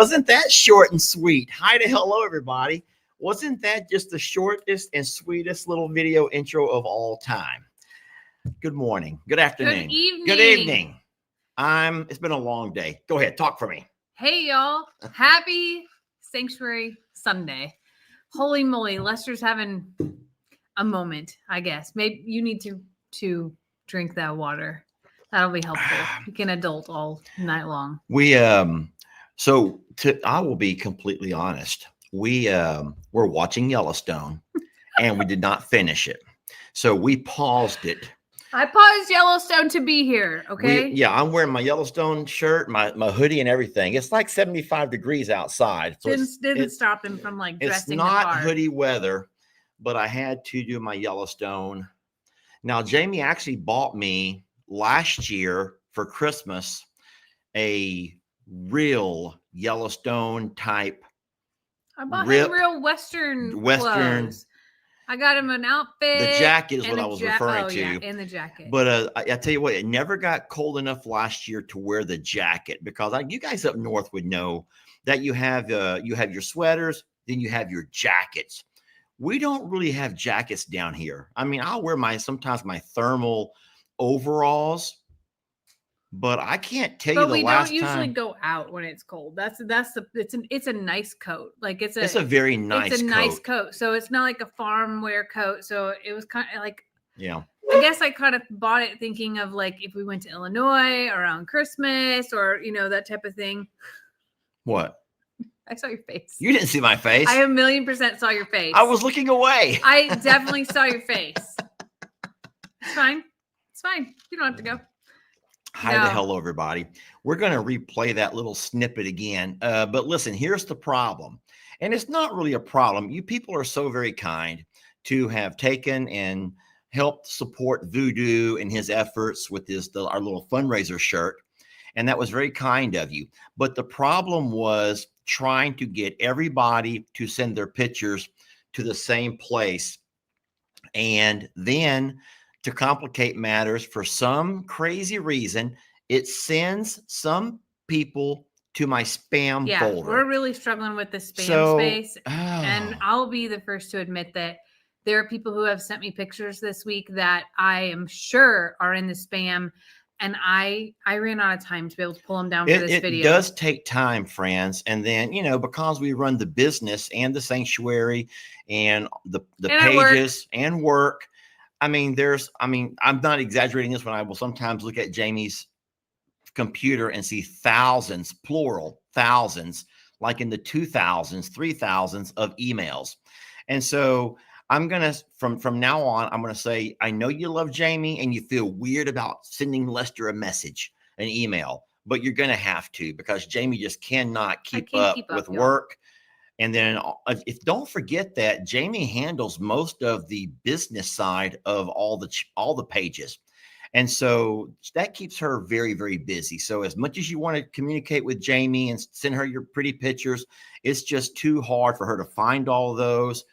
Wasn't that short and sweet? Hi to hello, everybody. Wasn't that just the shortest and sweetest little video intro of all time? Good morning. Good afternoon. Good evening. Good evening. It's been a long day. Go ahead, talk for me. Hey, y'all. Happy Sanctuary Sunday. Holy moly, Lester's having a moment, I guess. Maybe you need to drink that water. That'll be helpful. You can adult all night long. I will be completely honest. We're watching Yellowstone and we did not finish it. So we paused it. I paused Yellowstone to be here, okay? I'm wearing my Yellowstone shirt, my hoodie and everything. It's like 75 degrees outside. So didn't stop him from like dressing the car. It's not the hoodie weather, but I had to do my Yellowstone. Now, Jamie actually bought me last year for Christmas a real Yellowstone type. I bought him real Western clothes. I got him an outfit. The jacket is what I was referring to. Yeah, and the jacket. But I tell you what, it never got cold enough last year to wear the jacket because you guys up north would know that you have your sweaters, then you have your jackets. We don't really have jackets down here. I mean, I'll wear sometimes my thermal overalls, but I can't tell you the last time. But we don't usually go out when it's cold. It's a nice coat. Like it's a very nice coat. It's a nice coat. So it's not like a farm wear coat. So it was kind of like, yeah. I guess I kind of bought it thinking of like if we went to Illinois around Christmas or, that type of thing. What? I saw your face. You didn't see my face. I 1,000,000% saw your face. I was looking away. I definitely saw your face. It's fine. It's fine. You don't have to go. Hi to hello, everybody. We're going to replay that little snippet again. But listen, here's the problem. And it's not really a problem. You people are so very kind to have taken and helped support Voodoo in his efforts with our little fundraiser shirt. And that was very kind of you. But the problem was trying to get everybody to send their pictures to the same place. And then to complicate matters, for some crazy reason, it sends some people to my spam folder. We're really struggling with the spam space. And I'll be the first to admit that there are people who have sent me pictures this week that I am sure are in the spam. And I ran out of time to be able to pull them down for this video. It does take time, friends. And then, because we run the business and the sanctuary and the pages and work. I'm not exaggerating this when I will sometimes look at Jamie's computer and see thousands, plural thousands, like in the 2000s, 3000s of emails. And so I'm going to, from now on, I'm going to say, I know you love Jamie and you feel weird about sending Lester a message, an email, but you're going to have to because Jamie just cannot keep up with work. And then don't forget that Jamie handles most of the business side of all the pages. And so that keeps her very, very busy. So as much as you want to communicate with Jamie and send her your pretty pictures, it's just too hard for her to find all of those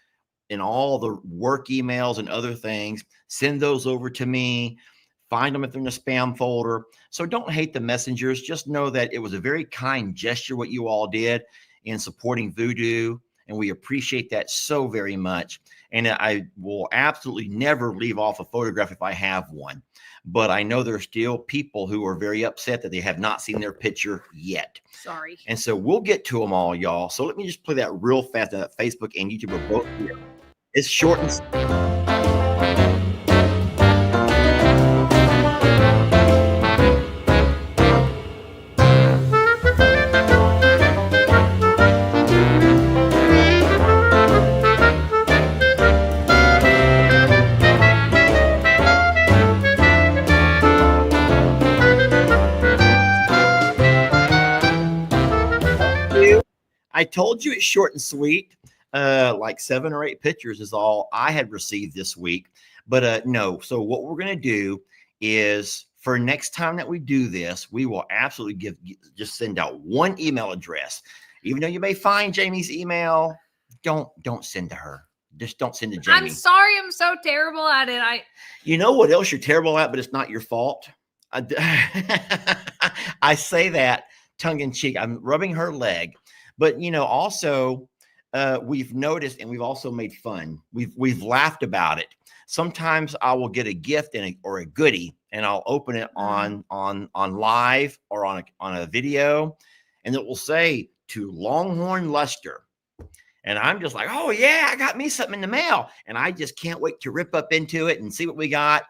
and all the work emails and other things. Send those over to me. Find them if they're in the spam folder. So don't hate the messengers. Just know that it was a very kind gesture what you all did in supporting Voodoo, and we appreciate that so very much. And I will absolutely never leave off a photograph if I have one. But I know there's still people who are very upset that they have not seen their picture yet. Sorry. And so we'll get to them all, y'all. So let me just play that real fast. That Facebook and YouTube are both here. It's short and I told you it's short and sweet. Like 7 or 8 pictures is all I had received this week. But no. So what we're going to do is for next time that we do this, we will absolutely just send out one email address. Even though you may find Jamie's email, don't send to her. Just don't send to Jamie. I'm sorry. I'm so terrible at it. You know what else you're terrible at, but it's not your fault? I say that tongue in cheek. I'm rubbing her leg. But also we've noticed, and we've also made fun. We've laughed about it. Sometimes I will get a gift or a goodie, and I'll open it on live or on a video, and it will say to Longhorn Luster. And I'm just like, oh yeah, I got me something in the mail. And I just can't wait to rip up into it and see what we got.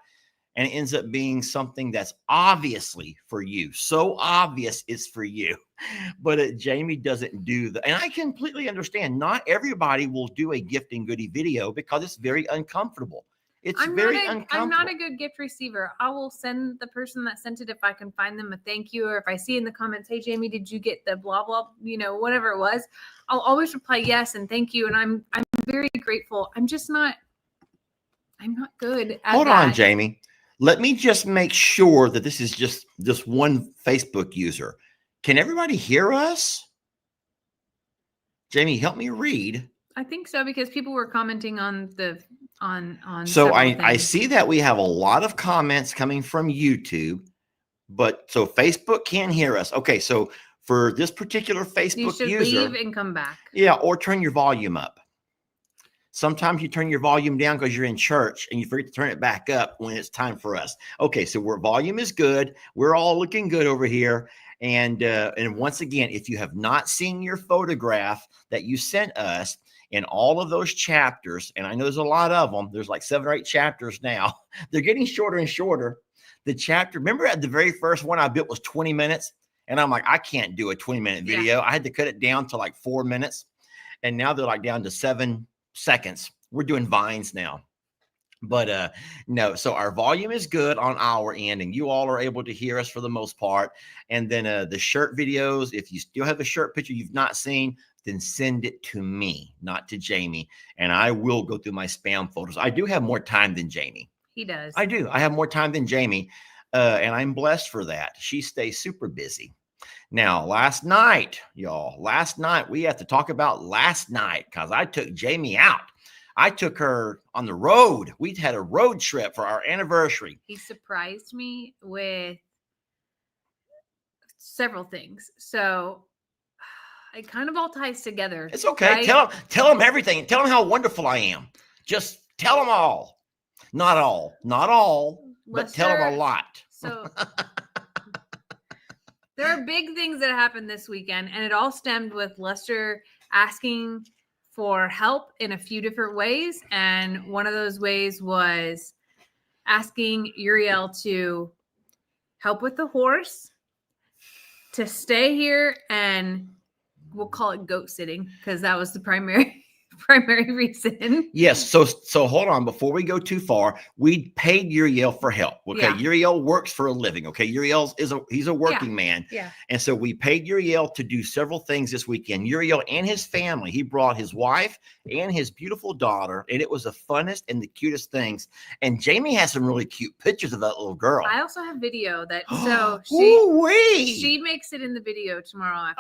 And it ends up being something that's obviously for you. So obvious it's for you. But Jamie doesn't do that. And I completely understand. Not everybody will do a gift and goodie video because it's very uncomfortable. It's very uncomfortable. I'm not a good gift receiver. I will send the person that sent it, if I can find them, a thank you. Or if I see in the comments, hey, Jamie, did you get the blah, blah, whatever it was, I'll always reply yes and thank you. And I'm very grateful. I'm not good at Hold on, Jamie. Let me just make sure that this is just one Facebook user. Can everybody hear us? Jamie, help me read. I think so, because people were commenting on So I see that we have a lot of comments coming from YouTube, but so Facebook can hear us. Okay, so for this particular Facebook user, you should leave and come back. Yeah, or turn your volume up. Sometimes you turn your volume down because you're in church and you forget to turn it back up when it's time for us. Okay, so volume is good. We're all looking good over here. And once again, if you have not seen your photograph that you sent us in all of those chapters, and I know there's a lot of them, there's like 7 or 8 chapters now. They're getting shorter and shorter. The chapter, remember at the very first one I built was 20 minutes? And I'm like, I can't do a 20-minute video. Yeah. I had to cut it down to like 4 minutes. And now they're like down to 7 seconds. We're doing vines now. But no, so our volume is good on our end, and you all are able to hear us for the most part. And then the shirt videos, if you still have a shirt picture you've not seen, then send it to me, not to Jamie, and I will go through my spam folders. I do have more time than Jamie. He does. I do. I have more time than Jamie, and I'm blessed for that. She stays super busy. Now, last night, y'all, we have to talk about last night because I took Jamie out. I took her on the road. We had a road trip for our anniversary. He surprised me with several things. So it kind of all ties together. It's okay. Right? Tell them everything. Tell them how wonderful I am. Just tell them all. Not all, but tell them a lot. So there are big things that happened this weekend, and it all stemmed with Lester asking for help in a few different ways. And one of those ways was asking Uriel to help with the horse, to stay here, and we'll call it goat sitting because that was the primary reason. Yes. So hold on. Before we go too far, we paid Uriel for help. Okay. Yeah. Uriel works for a living. Okay. Uriel he's a working man. Yeah. And so we paid Uriel to do several things this weekend. Uriel and his family, he brought his wife and his beautiful daughter, and it was the funnest and the cutest things. And Jamie has some really cute pictures of that little girl. I also have video that, so she makes it in the video tomorrow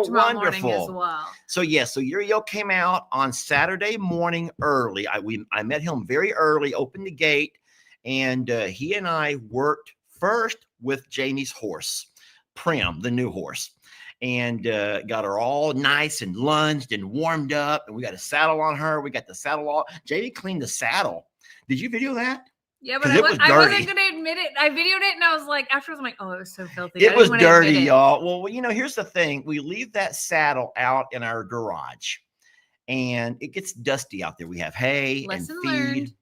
tomorrow morning as well. So so Uriel came out on Saturday morning early. I met him very early, opened the gate, and he and I worked first with Jamie's horse, Prim, the new horse, and got her all nice and lunged and warmed up, and we got a saddle on her. We got the saddle all. Jamie cleaned the saddle. Did you video that? Yeah, but I wasn't going to admit it. I videoed it, and I was like, afterwards, I'm like, oh, it was so filthy. It was dirty, y'all. Well, here's the thing. We leave that saddle out in our garage, and it gets dusty out there. We have hay and feed.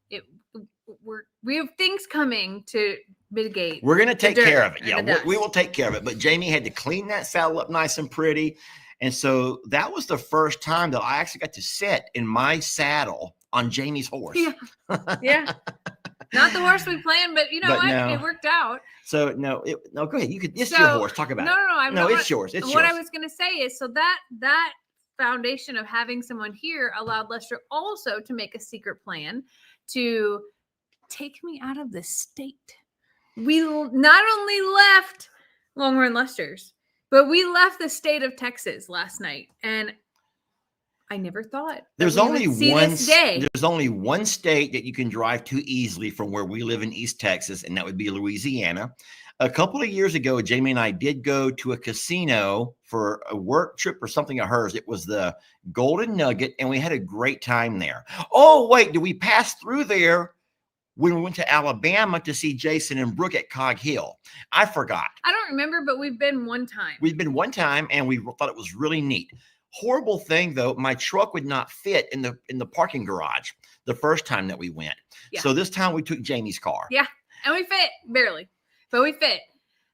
We have things coming to mitigate. We're going to take care of it. Yeah, we will take care of it. But Jamie had to clean that saddle up nice and pretty. And so that was the first time that I actually got to sit in my saddle on Jamie's horse. Yeah. Yeah. Not the horse we planned, but it worked out. So no, go ahead. It's your horse. Talk about it. No, it's yours. It's what yours. I was going to say is, so that foundation of having someone here allowed Lester also to make a secret plan to take me out of the state. We not only left Longhorn Lester's, but we left the state of Texas last night, and I never thought there's only one state that you can drive to easily from where we live in East Texas, and that would be Louisiana. A couple of years ago, Jamie and I did go to a casino for a work trip or something of hers. It was the Golden Nugget, and we had a great time there. Oh, wait, did we pass through there when we went to Alabama to see Jason and Brooke at Cog Hill? I forgot. I don't remember, but we've been one time. We've been one time, and we thought it was really neat. Horrible thing though, my truck would not fit in the parking garage the first time that we went. Yeah. So this time we took Jamie's car. Yeah, and we fit barely, but we fit.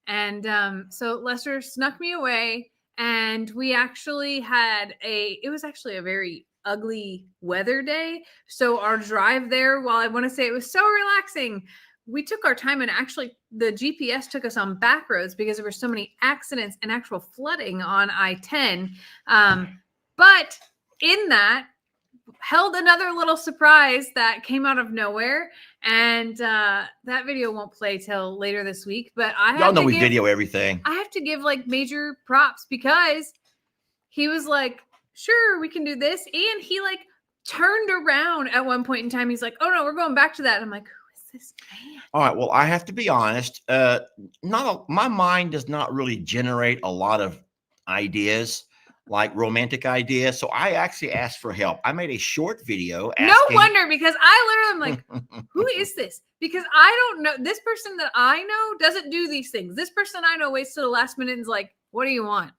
And so Lester snuck me away, and we actually had it was actually a very ugly weather day. So our drive there, while I want to say it was so relaxing, we took our time, and actually the GPS took us on back roads because there were so many accidents and actual flooding on I-10. But in that held another little surprise that came out of nowhere. And that video won't play till later this week, but Y'all know we video everything. I have to give like major props because he was like, sure, we can do this. And he like turned around at one point in time. He's like, oh no, we're going back to that. And I'm like, this man? All right. Well, I have to be honest. My mind does not really generate a lot of ideas, like romantic ideas. So I actually asked for help. I made a short video. No wonder, because I literally am like, who is this? Because I don't know. This person that I know doesn't do these things. This person I know waits till the last minute and is like, what do you want?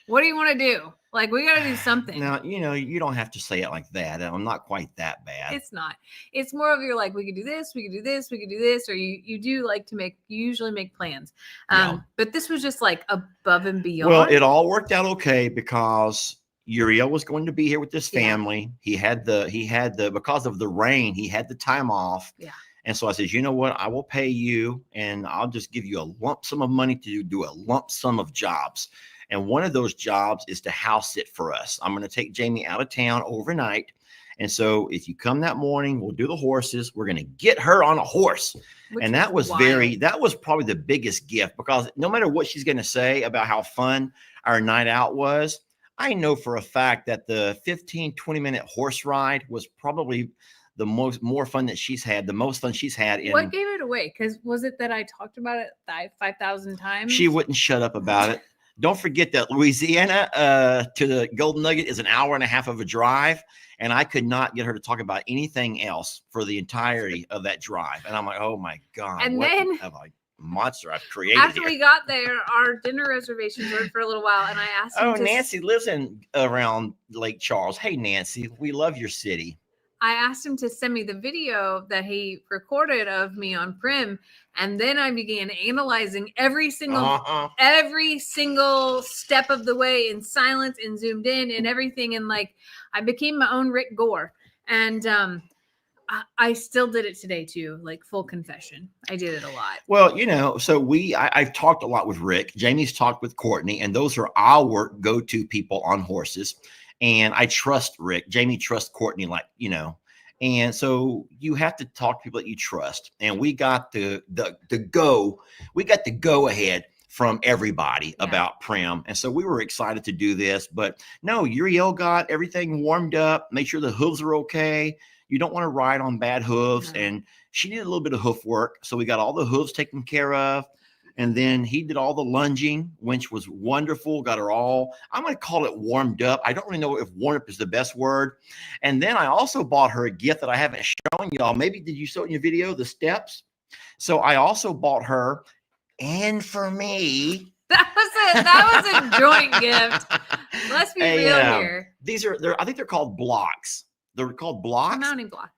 What do you want to do? Like, we got to do something. Now, you don't have to say it like that. I'm not quite that bad. It's not. It's more of you're like, we could do this, we could do this, we could do this, or you do like to you usually make plans. But this was just like above and beyond. Well, it all worked out okay because Uriel was going to be here with this family. Yeah. He had the because of the rain, he had the time off. Yeah. And so I said, you know what? I will pay you, and I'll just give you a lump sum of money to do a lump sum of jobs. And one of those jobs is to house sit for us. I'm going to take Jamie out of town overnight. And so if you come that morning, we'll do the horses. We're going to get her on a horse. And that was that was probably the biggest gift, because no matter what she's going to say about how fun our night out was, I know for a fact that the 15-20-minute horse ride was probably the more fun that she's had, the most fun she's had. What gave it away? Because was it that I talked about it 5,000 times? She wouldn't shut up about it. Don't forget that Louisiana to the Golden Nugget is an hour and a half of a drive. And I could not get her to talk about anything else for the entirety of that drive. And I'm like, oh my God. And then monster I've created. After we got there, our dinner reservations were for a little while. And I asked him Nancy lives around Lake Charles. Hey, Nancy, we love your city. I asked him to send me the video that he recorded of me on Prim. And then I began analyzing every single step of the way in silence and zoomed in and everything. And like, I became my own Rick Gore. And I still did it today too. Like, full confession. I did it a lot. Well, so I've talked a lot with Rick. Jamie's talked with Courtney, and those are our go-to people on horses. And I trust Rick. Jamie trusts Courtney, and so you have to talk to people that you trust. And we got the go ahead from everybody about Prim. And so we were excited to do this. But no, Uriel got everything warmed up, make sure the hooves are okay. You don't want to ride on bad hooves. Mm-hmm. And she needed a little bit of hoof work. So we got all the hooves taken care of. And then he did all the lunging, which was wonderful. Got her all, I'm going to call it warmed up. I don't really know if warmed up is the best word. And then I also bought her a gift that I haven't shown y'all. Maybe did you show it in your video, the steps? So I also bought her, and for me. That was a joint gift. Let's be real here. I think they're called blocks. They're called blocks.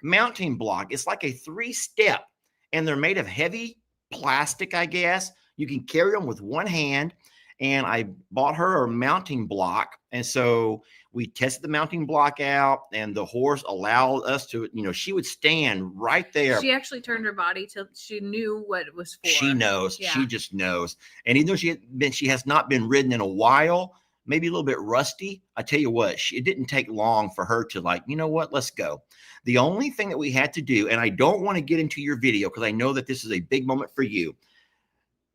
Mounting block. It's like a 3-step, and they're made of heavy plastic, I guess. You can carry them with one hand. And I bought her a mounting block. And so we tested the mounting block out, and the horse allowed us to, she would stand right there. She actually turned her body till she knew what it was for. She knows. Yeah. She just knows. And even though she has not been ridden in a while, maybe a little bit rusty, I tell you what, it didn't take long for her to let's go. The only thing that we had to do, and I don't want to get into your video because I know that this is a big moment for you,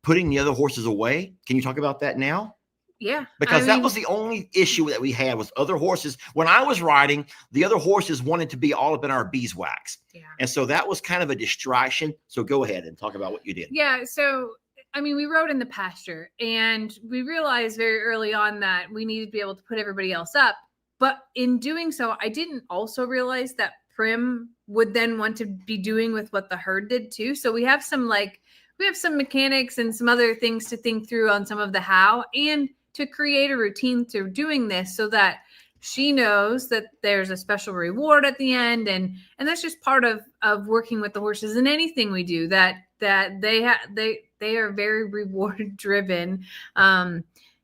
putting the other horses away. Can you talk about that now? Yeah. Because that was the only issue that we had with other horses. When I was riding, the other horses wanted to be all up in our beeswax. Yeah. And so that was kind of a distraction. So go ahead and talk about what you did. Yeah. So I mean, we rode in the pasture, and we realized very early on that we needed to be able to put everybody else up. But in doing so, I didn't also realize that Prim would then want to be doing with what the herd did too. So we have some mechanics and some other things to think through on some of the how, and to create a routine through doing this so that she knows that there's a special reward at the end. And that's just part of working with the horses in anything we do, that they are very reward driven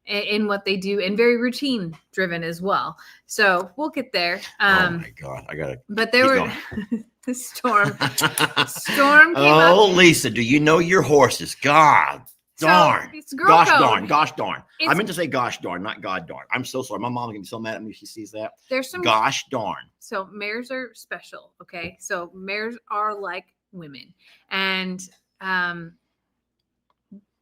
in what they do, and very routine driven as well. So we'll get there. Oh my God, I gotta. But there were Storm came oh, up. Lisa, do you know your horses? God darn. So it's girl gosh code. darn. I meant to say gosh darn, not God darn. I'm so sorry. My mom's gonna be so mad at me if she sees that. There's some gosh darn. So mares are special. Okay. So mares are like women. And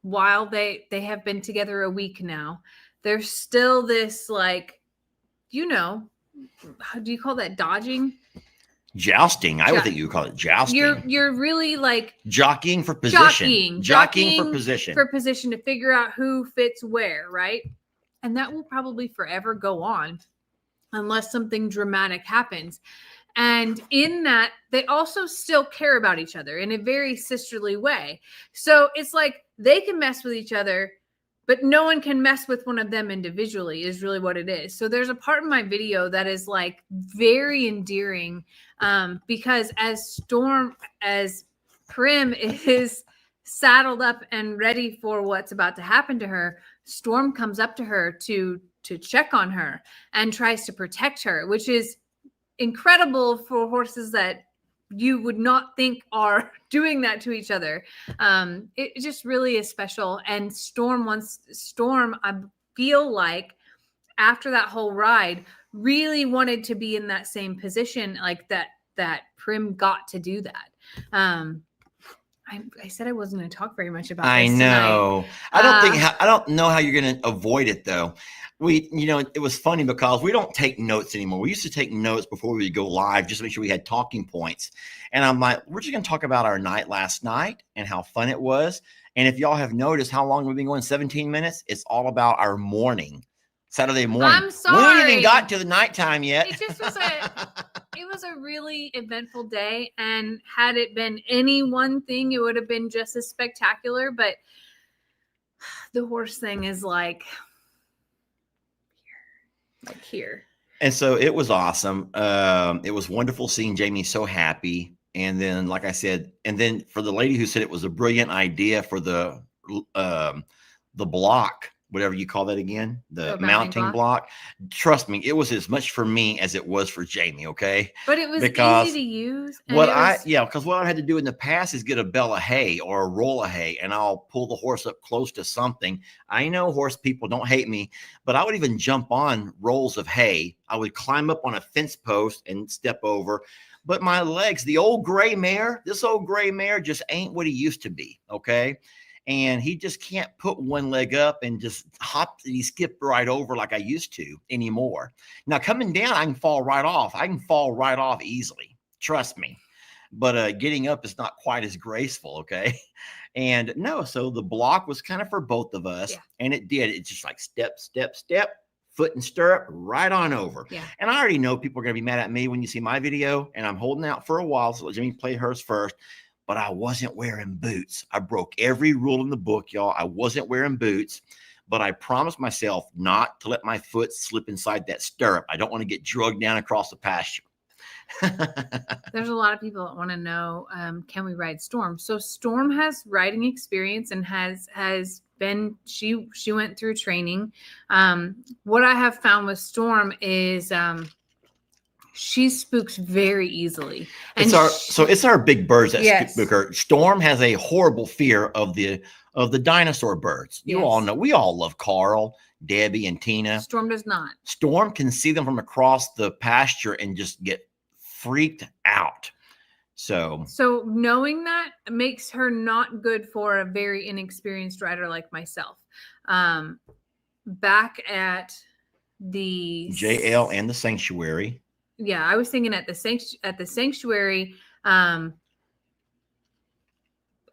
while they have been together a week now, there's still this, like, how do you call that? Dodging? Jousting. I would think you would call it jousting. You're really like jockeying for position. Jockeying for position. For position, to figure out who fits where, right? And that will probably forever go on unless something dramatic happens. And in that, they also still care about each other in a very sisterly way. So it's like they can mess with each other, but no one can mess with one of them individually, is really what it is. So there's a part in my video that is like very endearing, because as Prim is saddled up and ready for what's about to happen to her, Storm comes up to her to check on her and tries to protect her, which is incredible for horses that you would not think are doing that to each other. It just really is special. And Storm, I feel like after that whole ride, really wanted to be in that same position, like that Prim got to do that. I said I wasn't going to talk very much about this. I know. Tonight. I don't know how you're going to avoid it though. It was funny because we don't take notes anymore. We used to take notes before we would go live just to make sure we had talking points. And I'm like, we're just going to talk about our night last night and how fun it was. And if y'all have noticed how long we've been going, 17 minutes, it's all about our morning, Saturday morning. I'm sorry. We haven't even got to the nighttime yet. It just was it was a really eventful day. And had it been any one thing, it would have been just as spectacular. But the horse thing is like here. And so it was awesome. It was wonderful seeing Jamie so happy. And then, like I said, and then for the lady who said it was a brilliant idea for the block, whatever you call that again, the mounting block. Trust me, it was as much for me as it was for Jamie. Okay. But it was easy to use. Because what I had to do in the past is get a bale of hay or a roll of hay, and I'll pull the horse up close to something. I know horse people don't hate me, but I would even jump on rolls of hay. I would climb up on a fence post and step over. But my legs, this old gray mare just ain't what he used to be. Okay. And he just can't put one leg up and just skip right over like I used to anymore. Now coming down, I can fall right off. I can fall right off easily. Trust me. But getting up is not quite as graceful. Okay. And no, so the block was kind of for both of us. Yeah. And it did. It's just like step, step, step, foot and stirrup, right on over. Yeah. And I already know people are going to be mad at me when you see my video, and I'm holding out for a while. So let Jimmy play hers first. But I wasn't wearing boots. I broke every rule in the book, y'all. I wasn't wearing boots, but I promised myself not to let my foot slip inside that stirrup. I don't want to get drugged down across the pasture. There's a lot of people that want to know, can we ride Storm? So Storm has riding experience and has been, she went through training. What I have found with Storm is, she spooks very easily. And it's our big birds that spook her. Storm has a horrible fear of the dinosaur birds. You all know, we all love Carl, Debbie, and Tina. Storm does not. Storm can see them from across the pasture and just get freaked out. So knowing that makes her not good for a very inexperienced rider like myself. Back at the JL and the sanctuary. Yeah, I was thinking at the sanctuary.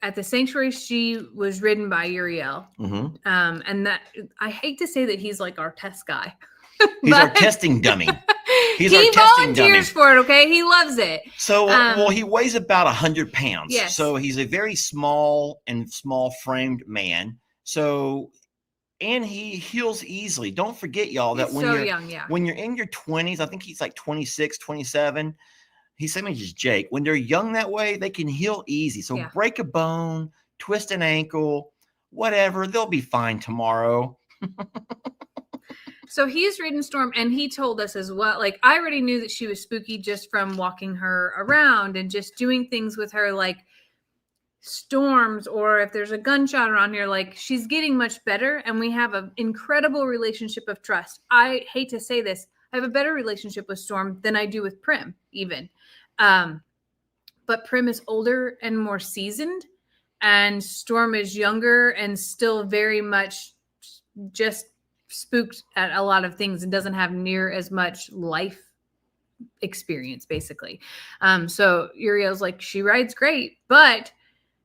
at the sanctuary, she was ridden by Uriel. Mm-hmm. And that, I hate to say that he's like our test guy. He's our testing dummy. He volunteers for it. Okay, he loves it. So, well, he weighs about 100 pounds. Yes. So he's a very small framed man. So, and he heals easily. Don't forget, y'all, that when you're young, when you're in your 20s, I think he's like 26, 27. He's same age as Jake. When they're young that way, they can heal easy. So break a bone, twist an ankle, whatever, they'll be fine tomorrow. So he's ridden Storm, and he told us as well, like, I already knew that she was spooky just from walking her around and just doing things with her, like storms, or if there's a gunshot around here, like, she's getting much better, and we have an incredible relationship of trust. I hate to say this, I have a better relationship with Storm than I do with Prim, even. But Prim is older and more seasoned, and Storm is younger and still very much just spooked at a lot of things and doesn't have near as much life experience, basically. So Uriel's like, she rides great, but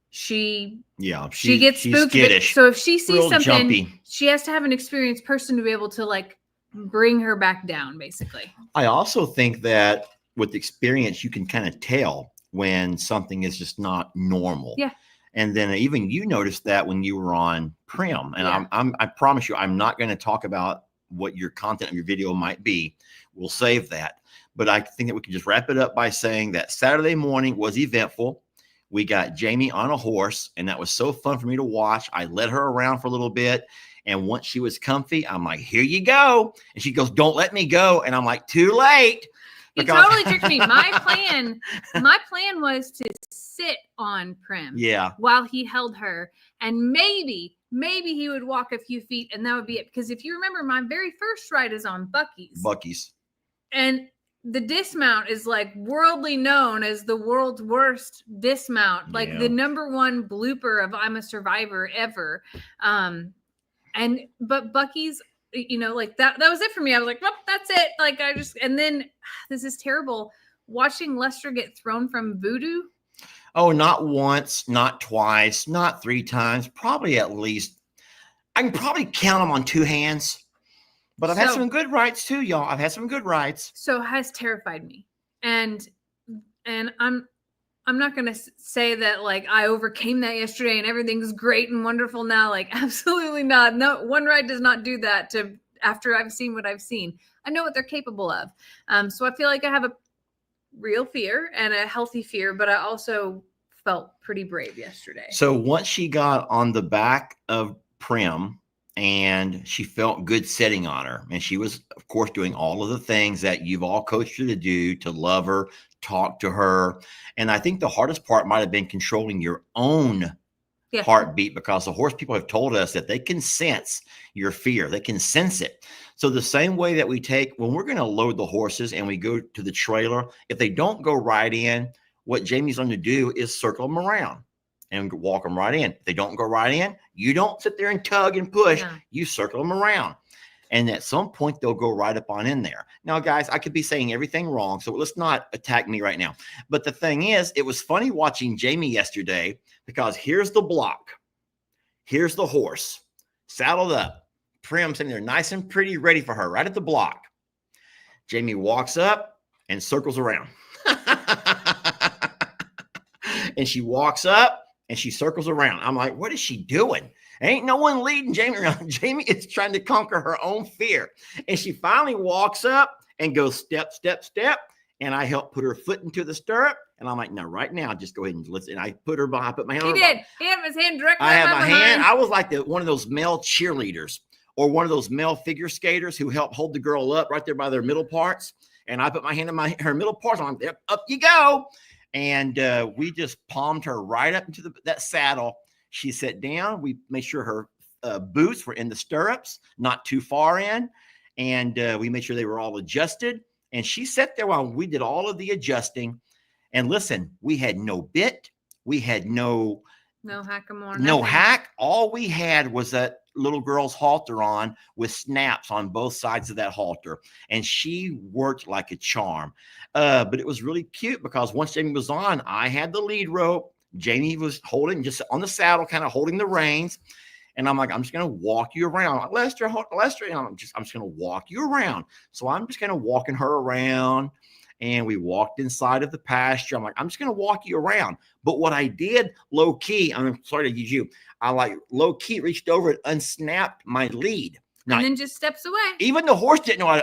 she gets spooked. So if she sees something, jumpy. She has to have an experienced person to be able to like bring her back down, basically. I also think that with experience, you can kind of tell when something is just not normal. Yeah. And then even you noticed that when you were on Prim. And I promise you, I'm not going to talk about what your content of your video might be. We'll save that. But I think that we can just wrap it up by saying that Saturday morning was eventful. We got Jamie on a horse, and that was so fun for me to watch. I led her around for a little bit. And once she was comfy, I'm like, here you go. And she goes, don't let me go. And I'm like, too late. He totally tricked me. My plan was to sit on Prim while he held her. And maybe he would walk a few feet and that would be it. Because if you remember, my very first ride is on Bucky's. And the dismount is like worldly known as the world's worst dismount. Like the #1 blooper of I'm a Survivor ever. But Bucky's, you know, like that was it for me. I was like, well, that's it. Like and then this is terrible. Watching Lester get thrown from voodoo. Oh, not once, not twice, not 3 times, probably at least. I can probably count them on 2 hands, but I've had some good rides too, y'all. I've had some good rides. So it has terrified me. And I'm not going to say that like I overcame that yesterday and everything's great and wonderful now. Like, absolutely not. No, one ride does not do that after I've seen what I've seen. I know what they're capable of. So I feel like I have a real fear and a healthy fear, but I also felt pretty brave yesterday. So once she got on the back of Prim and she felt good sitting on her, and she was, of course, doing all of the things that you've all coached her to do, to love her, talk to her. And I think the hardest part might have been controlling your own heartbeat, because the horse people have told us that they can sense your fear. They can sense it. So the same way that we take when we're going to load the horses and we go to the trailer, if they don't go right in, what Jamie's going to do is circle them around and walk them right in. If they don't go right in, you don't sit there and tug and push. Yeah. You circle them around. And at some point, they'll go right up on in there. Now, guys, I could be saying everything wrong, so let's not attack me right now. But the thing is, it was funny watching Jamie yesterday, because here's the block. Here's the horse, saddled up. Prim sitting there nice and pretty, ready for her, right at the block. Jamie walks up and circles around. And she walks up and she circles around. I'm like, what is she doing? Ain't no one leading Jamie around. Jamie is trying to conquer her own fear. And she finally walks up and goes step, step, step. And I help put her foot into the stirrup. And I'm like, no, right now, just go ahead and listen. And I put her behind, I put my hand on her. He did. He had his hand directly I had my hand. I was like one of those male cheerleaders or one of those male figure skaters who help hold the girl up right there by their middle parts. And I put my hand in her middle parts. I'm like, yep, up you go. And we just palmed her right up into that saddle. She sat down. We made sure her boots were in the stirrups, not too far in. And we made sure they were all adjusted. And she sat there while we did all of the adjusting. And listen, we had no bit. We had no hackamore. No hack. All we had was that little girl's halter on with snaps on both sides of that halter. And she worked like a charm. But it was really cute because once Jamie was on, I had the lead rope. Jamie was holding just on the saddle, kind of holding the reins. And I'm like, I'm just going to walk you around. Like, Lester, and I'm just going to walk you around. So I'm just kind of walking her around. And we walked inside of the pasture. I'm like, I'm just going to walk you around. But what I did low key, I'm sorry to use you. I like low key reached over and unsnapped my lead. Now, and then just steps away. Even the horse didn't know.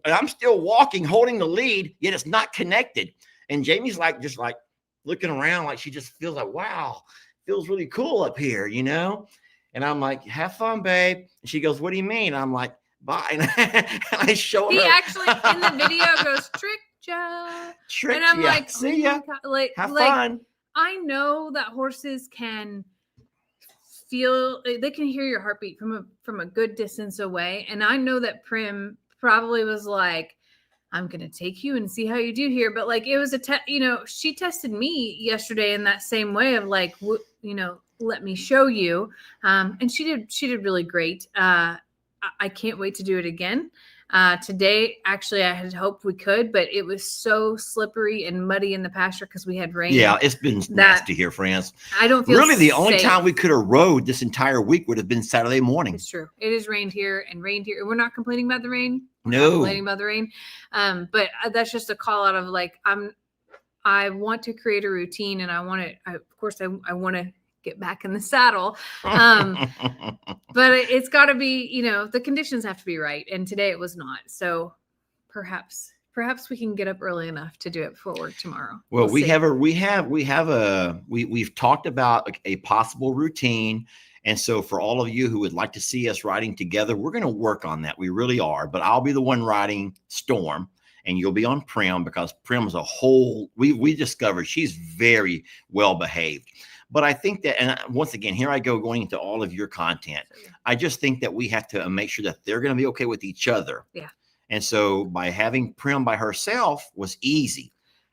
I'm still walking, holding the lead, yet it's not connected. And Jamie's like, just like looking around, like she just feels like, wow, feels really cool up here, you know? And I'm like, have fun, babe. And she goes, what do you mean? I'm like, bye. And I show her. He actually in the video goes, trick ya. Trick and I'm ya. like, see ya. Like, have fun. I know that horses can feel, they can hear your heartbeat from a good distance away. And I know that Prim probably was like, I'm going to take you and see how you do here. But like, it was she tested me yesterday in that same way of like, let me show you. And she did really great. I can't wait to do it again. Today, actually, I had hoped we could, but it was so slippery and muddy in the pasture because we had rain. Yeah, it's been nasty here, France. I don't feel really the safe. only time we could have rode this entire week would have been Saturday morning. It's true. It has rained here. We're not complaining about the rain. No, complaining about the rain. But that's just a call out of like I want to create a routine, and I want to. Of course, I want to get back in the saddle. But it's got to be, the conditions have to be right. And today it was not. So perhaps we can get up early enough to do it before work tomorrow. Well, we've talked about a possible routine. And so for all of you who would like to see us riding together, we're going to work on that. We really are. But I'll be the one riding Storm, and you'll be on Prim, because Prim is we discovered she's very well behaved. But I think that, and once again, here I go going into all of your content. I just think that we have to make sure that they're going to be okay with each other. Yeah. And so by having Prim by herself was easy.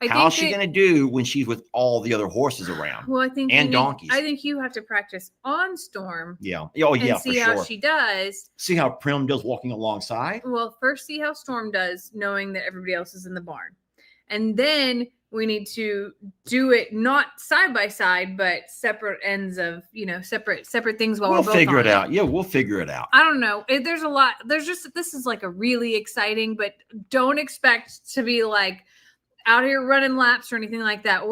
How's she going to do when she's with all the other horses around? Well, I think donkeys. I think you have to practice on Storm. Yeah. Oh, yeah. See how she does. See how Prim does walking alongside. Well, first see how Storm does, knowing that everybody else is in the barn, and then we need to do it not side by side, but separate ends of, separate things while we're both figure on it out. Yeah, we'll figure it out. I don't know. There's a lot. This is like a really exciting, but don't expect to be like out here running laps or anything like that.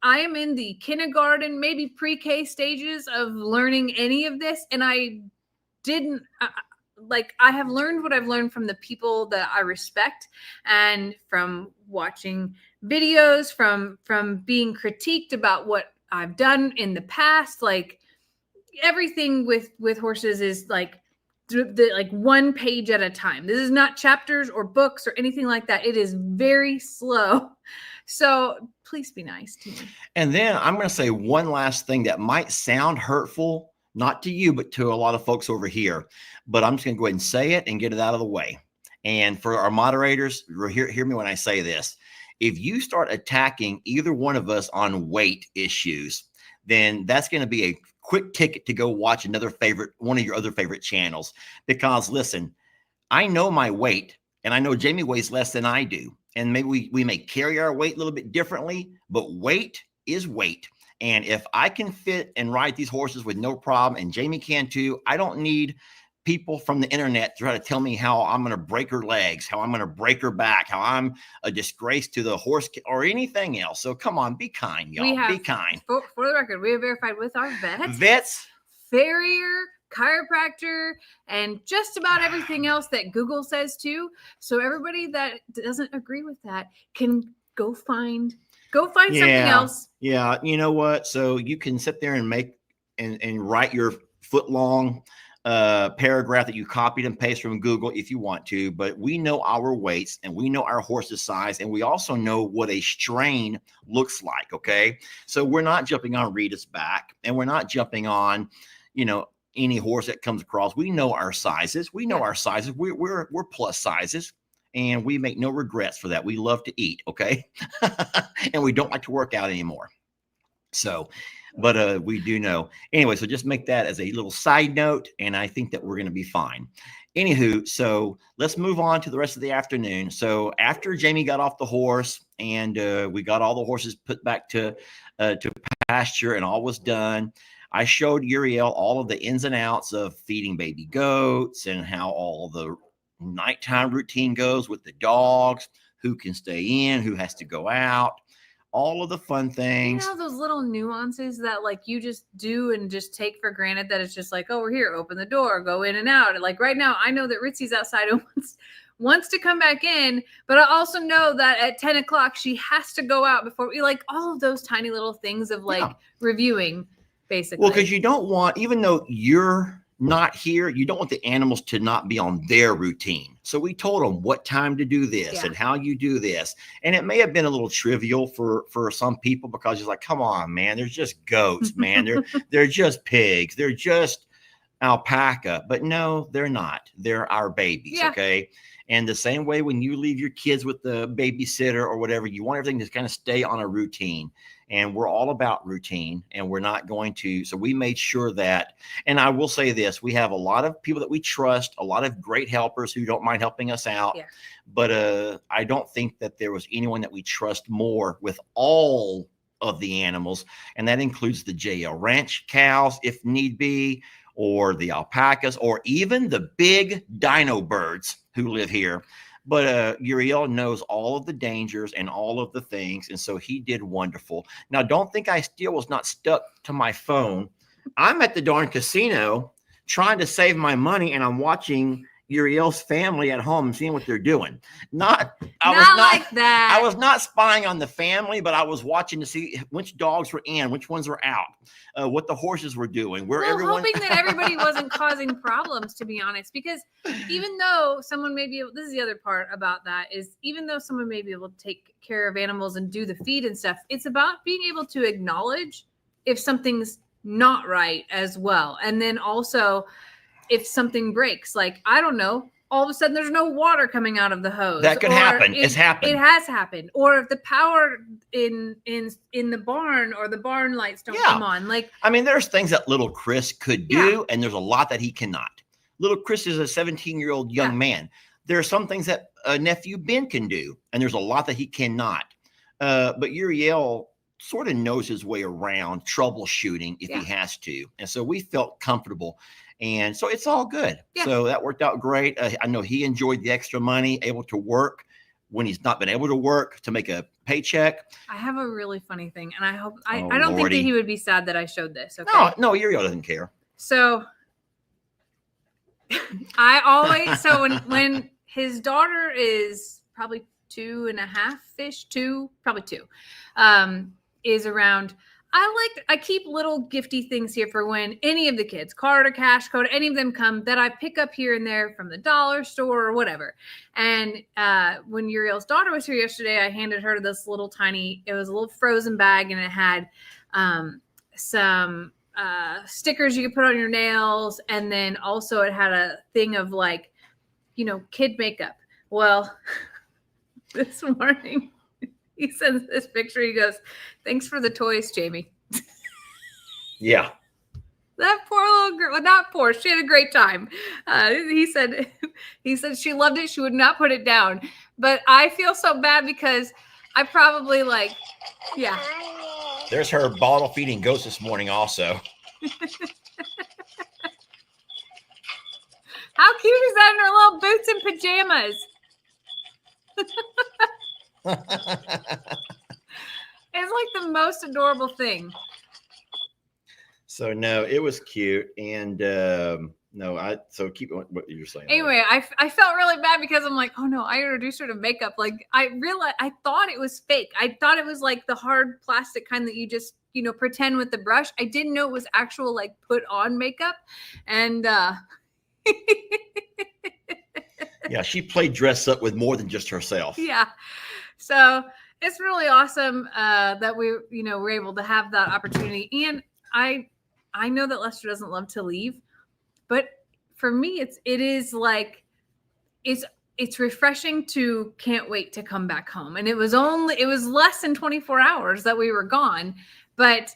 I am in the kindergarten, maybe pre-K stages of learning any of this. And I didn't, I have learned what I've learned from the people that I respect, and from watching videos, from being critiqued about what I've done in the past. Like everything with horses is like one page at a time. This is not chapters or books or anything like that. It is very slow. So please be nice to me. And then I'm going to say one last thing that might sound hurtful, not to you, but to a lot of folks over here. But I'm just going to go ahead and say it and get it out of the way. And for our moderators, hear me when I say this. If you start attacking either one of us on weight issues, then that's going to be a quick ticket to go watch one of your other favorite channels. Because listen, I know my weight, and I know Jamie weighs less than I do. And maybe we may carry our weight a little bit differently, but weight is weight. And if I can fit and ride these horses with no problem, and Jamie can too, I don't need people from the internet to try to tell me how I'm going to break her legs, how I'm going to break her back, how I'm a disgrace to the horse or anything else. So come on, be kind, y'all. Be kind. For the record, we have verified with our vets, farrier, chiropractor, and just about everything else that Google says too. So everybody that doesn't agree with that can go find something else. Yeah. You know what? So you can sit there and make and write your foot-long paragraph that you copied and pasted from Google if you want to, but we know our weights and we know our horse's size, and we also know what a strain looks like. Okay. So we're not jumping on Rita's back, and we're not jumping on, any horse that comes across. We know our sizes. We're plus sizes, and we make no regrets for that. We love to eat. Okay. And we don't like to work out anymore. So, but we do know. Anyway, so just make that as a little side note, and I think that we're going to be fine. Anywho, so let's move on to the rest of the afternoon. So after Jamie got off the horse and we got all the horses put back to pasture and all was done, I showed Uriel all of the ins and outs of feeding baby goats and how all the nighttime routine goes with the dogs, who can stay in, who has to go out, all of the fun things. You know, those little nuances that like you just do and just take for granted, that it's just like, oh, we're here, open the door, go in and out. And like right now, I know that Ritzy's outside and wants to come back in, but I also know that at 10 o'clock, she has to go out before we, like, all of those tiny little things of like reviewing, basically. Well, because you don't want, even though you're not here, you don't want the animals to not be on their routine. So we told them what time to do this and how you do this. And it may have been a little trivial for some people, because it's like, come on, man, they're just goats, man. They're just pigs. They're just alpaca. But no, they're not. They're our babies. Yeah. Okay. And the same way when you leave your kids with the babysitter or whatever, you want everything to kind of stay on a routine. And we're all about routine, and we're not going to. So we made sure that, and I will say this, we have a lot of people that we trust, a lot of great helpers who don't mind helping us out. Yeah. But I don't think that there was anyone that we trust more with all of the animals. And that includes the JL Ranch cows, if need be, or the alpacas, or even the big dino birds who live here. But Uriel knows all of the dangers and all of the things. And so he did wonderful. Now, don't think I still was not stuck to my phone. I'm at the darn casino trying to save my money, and I'm watching Uriel's family at home and seeing what they're doing. I was not spying on the family, but I was watching to see which dogs were in, which ones were out, what the horses were doing, hoping that everybody wasn't causing problems, to be honest, because even though someone may be able, this is the other part about that, is even though someone may be able to take care of animals and do the feed and stuff, it's about being able to acknowledge if something's not right as well. And then also, if something breaks, like, I don't know, all of a sudden there's no water coming out of the hose. That could happen. It's happened. It has happened. Or if the power in the barn or the barn lights don't come on. Like, I mean, there's things that little Chris could do, and there's a lot that he cannot. Little Chris is a 17-year-old young man. There are some things that nephew Ben can do, and there's a lot that he cannot. But Uriel sort of knows his way around troubleshooting if he has to. And so we felt comfortable. And so it's all good. Yeah. So that worked out great. I know he enjoyed the extra money, able to work when he's not been able to work to make a paycheck. I have a really funny thing, and I hope I don't think that he would be sad that I showed this. Okay? No, Uriel doesn't care. So I always when his daughter is probably 2.5-ish, probably 2, is around. I keep little gifty things here for when any of the kids, card or cash code, any of them come, that I pick up here and there from the dollar store or whatever. And when Uriel's daughter was here yesterday, I handed her this little tiny, it was a little frozen bag, and it had some stickers you could put on your nails. And then also it had a thing of, like, kid makeup. Well, this morning, he sends this picture. He goes, "Thanks for the toys, Jamie." Yeah. That poor little girl. Well, not poor. She had a great time. He said she loved it. She would not put it down. But I feel so bad because I probably There's her bottle feeding ghost this morning also. How cute is that in her little boots and pajamas? It's like the most adorable thing. So no, it was cute, and so keep what you're saying. Anyway, I felt really bad because I'm like, oh no, I introduced her to makeup. Like, I realized, I thought it was fake. I thought it was like the hard plastic kind that you just pretend with the brush. I didn't know it was actual, like, put on makeup, and yeah, she played dress up with more than just herself. Yeah. So it's really awesome that we, were able to have that opportunity. And I know that Lester doesn't love to leave, but for me, it's refreshing to can't wait to come back home. And it was less than 24 hours that we were gone, but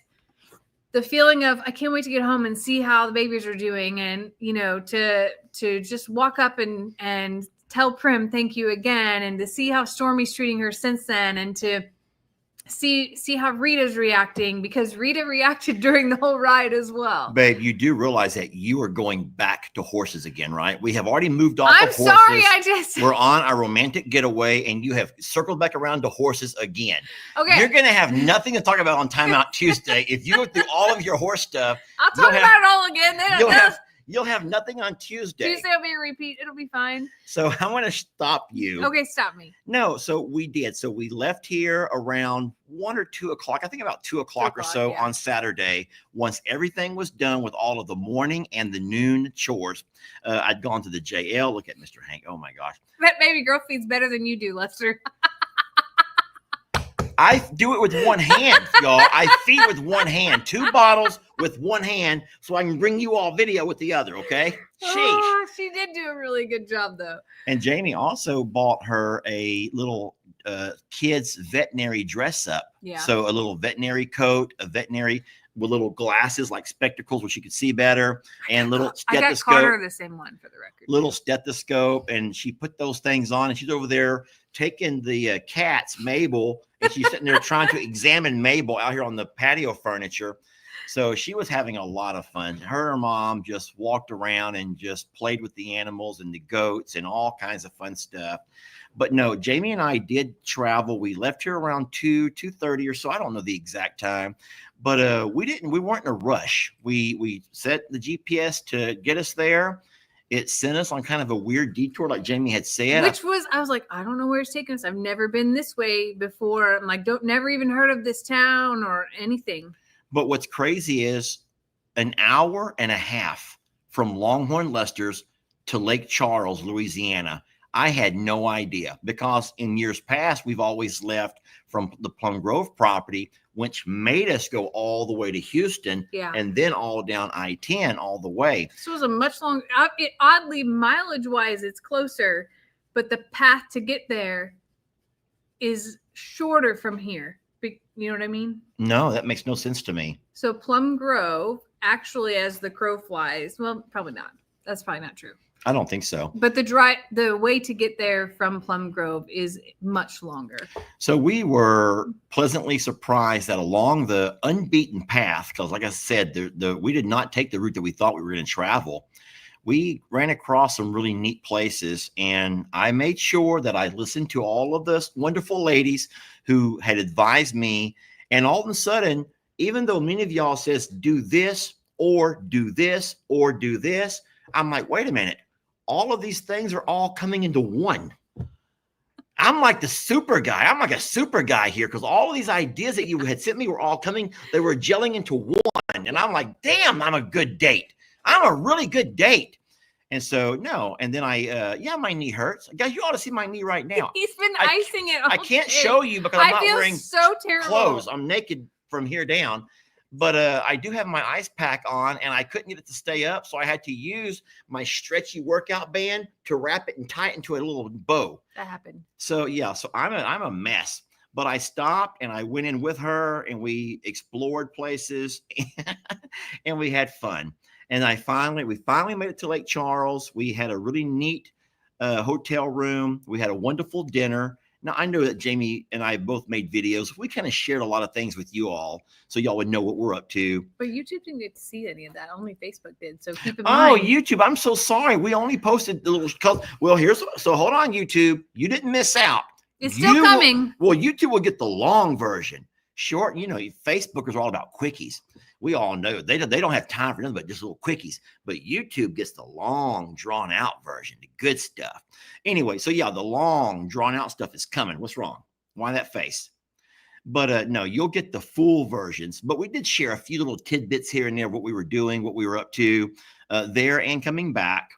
the feeling of, I can't wait to get home and see how the babies are doing. And, to just walk up and tell Prim thank you again, and to see how Stormy's treating her since then, and to see how Rita's reacting, because Rita reacted during the whole ride as well. Babe, you do realize that you are going back to horses again, right? We have already moved off I'm of horses. sorry, we're on our romantic getaway, and you have circled back around to horses again. Okay. You're going to have nothing to talk about on Time Out Tuesday. If you go through all of your horse stuff, I'll talk about it all again. You'll have nothing on Tuesday. Tuesday will be a repeat. It'll be fine. So I want to stop you. Okay, stop me. No, so we did. So we left here around 1 or 2 o'clock. I think about 2 o'clock or so on Saturday. Once everything was done with all of the morning and the noon chores, I'd gone to the JL. Look at Mr. Hank. Oh my gosh. That baby girl feeds better than you do, Lester. I do it with one hand, y'all. I feed with one hand, 2 bottles with one hand, so I can bring you all video with the other, okay? Sheesh. Oh, she did do a really good job, though. And Jamie also bought her a little kid's veterinary dress up. Yeah. So a little veterinary coat, a veterinary with little glasses like spectacles where she could see better, and little stethoscope. I got Carter the same one, for the record. Little stethoscope, and she put those things on, and she's over there taking the cat's Mabel, and she's sitting there trying to examine Mabel out here on the patio furniture. So she was having a lot of fun. Her and her mom just walked around and just played with the animals and the goats and all kinds of fun stuff. But no, Jamie and I did travel. We left here around 2:30 or so. I don't know the exact time, but we weren't in a rush. We set the GPS to get us there. It sent us on kind of a weird detour, like Jamie had said. I was like, I don't know where it's taking us. I've never been this way before. I'm like, never even heard of this town or anything. But what's crazy is an hour and a half from Longhorn Lester's to Lake Charles, Louisiana. I had no idea, because in years past, we've always left from the Plum Grove property, which made us go all the way to Houston, and then all down I-10 all the way. This was a much longer, oddly, mileage-wise, it's closer, but the path to get there is shorter from here. You know what I mean? No, that makes no sense to me. So Plum Grove, actually, as the crow flies, well, probably not. That's probably not true. I don't think so. But the way to get there from Plum Grove is much longer. So we were pleasantly surprised that along the unbeaten path, because like I said, we did not take the route that we thought we were going to travel. We ran across some really neat places, and I made sure that I listened to all of the wonderful ladies who had advised me. And all of a sudden, even though many of y'all says, do this or do this or do this, I'm like, wait a minute. All of these things are all coming into one. I'm like the super guy. I'm like a super guy here, because all of these ideas that you had sent me were all coming. They were gelling into one. And I'm like, damn, I'm a good date. I'm a really good date. And so, no. And then my knee hurts. Guys, you ought to see my knee right now. He's been icing it all I can't day. show you because I'm not wearing so terrible clothes. I'm naked from here down. But I do have my ice pack on, and I couldn't get it to stay up. So I had to use my stretchy workout band to wrap it and tie it into a little bow. That happened. So, yeah. So I'm a mess. But I stopped, and I went in with her, and we explored places, and we had fun. And we finally made it to Lake Charles. We had a really neat hotel room. We had a wonderful dinner. Now, I know that Jamie and I both made videos. We kind of shared a lot of things with you all, so y'all would know what we're up to. But YouTube didn't get to see any of that. Only Facebook did. So keep in mind. Oh, YouTube. I'm so sorry. We only posted the little. So hold on, YouTube. You didn't miss out. It's still coming. YouTube will get the long version. Short, Facebookers are all about quickies. We all know they don't have time for nothing but just little quickies. But YouTube gets the long, drawn out version, the good stuff. Anyway, so yeah, the long, drawn out stuff is coming. What's wrong? Why that face? But no, you'll get the full versions. But we did share a few little tidbits here and there, what we were doing, what we were up to there and coming back.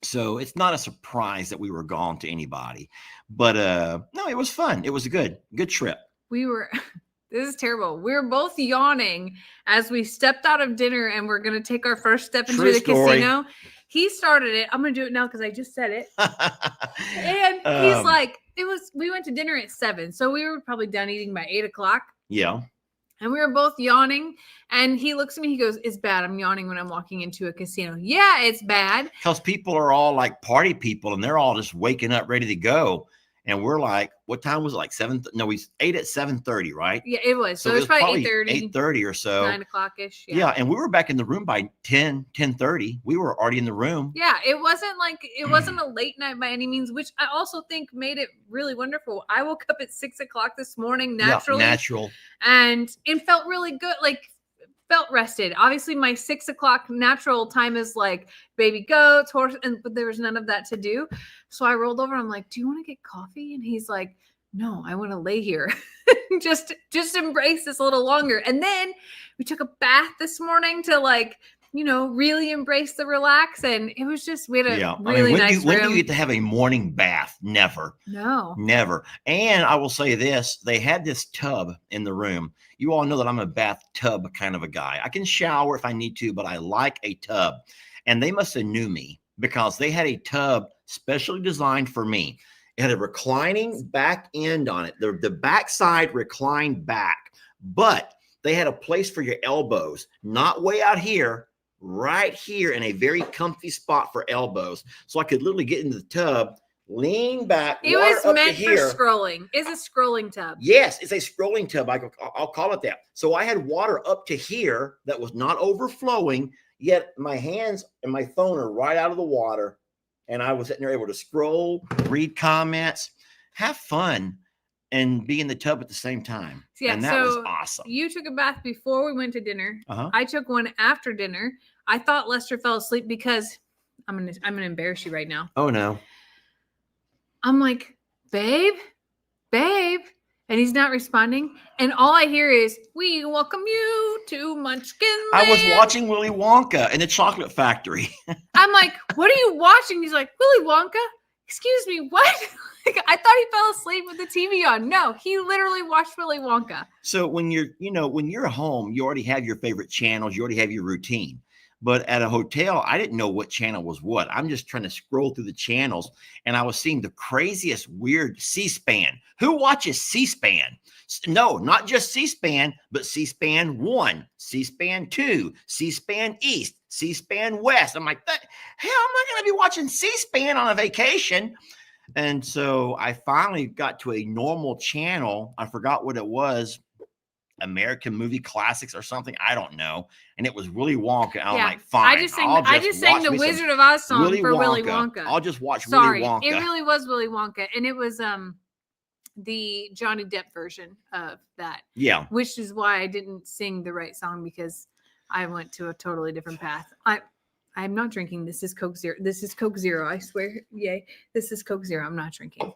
So it's not a surprise that we were gone to anybody. But no, it was fun. It was a good trip. This is terrible. We were both yawning as we stepped out of dinner and we're going to take our first step into the casino. He started it. I'm going to do it now because I just said it. And he's like, we went to dinner at 7. So we were probably done eating by 8 o'clock. Yeah. And we were both yawning. And he looks at me. He goes, it's bad. I'm yawning when I'm walking into a casino. Yeah, it's bad. Because people are all like party people and they're all just waking up ready to go. And we're like, what time was it? Like 7? No, we ate at 7:30, right? Yeah, it was. So it it was probably 8:30. 8:30 or so. 9 o'clock-ish. Yeah. And we were back in the room by 10:30. We were already in the room. Yeah, it wasn't a late night by any means, which I also think made it really wonderful. I woke up at 6 o'clock this morning naturally. Yeah, natural. And it felt really good. Like, felt rested. Obviously, my 6 o'clock natural time is like baby goats, horse, but there was none of that to do. So I rolled over. I'm like, "Do you want to get coffee?" And he's like, "No, I want to lay here, just embrace this a little longer." And then we took a bath this morning to really embrace the relax. And it was just, we had a really nice room. When do you get to have a morning bath? Never. No. Never. And I will say this, they had this tub in the room. You all know that I'm a bathtub kind of a guy. I can shower if I need to, but I like a tub. And they must have knew me because they had a tub specially designed for me. It had a reclining back end on it. The back side reclined back, but they had a place for your elbows, not way out here, right here in a very comfy spot for elbows. So I could literally get into the tub, lean back. It was meant for scrolling. It's a scrolling tub. Yes, it's a scrolling tub. I'll call it that. So I had water up to here that was not overflowing, yet my hands and my phone are right out of the water. And I was sitting there able to scroll, read comments, have fun, and be in the tub at the same time. Yeah, and that was awesome. You took a bath before we went to dinner. Uh-huh. I took one after dinner. I thought Lester fell asleep because I'm gonna embarrass you right now. Oh no. I'm like, babe, and he's not responding. And all I hear is, "We welcome you to Munchkin Land." I was watching Willy Wonka in the Chocolate Factory. I'm like, "What are you watching?" He's like, "Willy Wonka." Excuse me, what? I thought he fell asleep with the TV on. No, he literally watched Willy Wonka. So when you're home, you already have your favorite channels. You already have your routine. But at a hotel, I didn't know what channel was what. I'm just trying to scroll through the channels, and I was seeing the craziest, weird C-SPAN. Who watches C-SPAN? No, not just C-SPAN, but C-SPAN 1, C-SPAN 2, C-SPAN East, C-SPAN West. I'm like, hell, am I going to be watching C-SPAN on a vacation? And so I finally got to a normal channel. I forgot what it was. American Movie Classics or something. I don't know. And it was Willy Wonka. I'm like, fine. I just sang the Wizard of Oz song for Willy Wonka. I'll just watch Willy Wonka. It really was Willy Wonka. And it was the Johnny Depp version of that. Yeah. Which is why I didn't sing the right song, because I went to a totally different path. I'm not drinking. This is Coke Zero. This is Coke Zero. I swear. Yay. This is Coke Zero. I'm not drinking.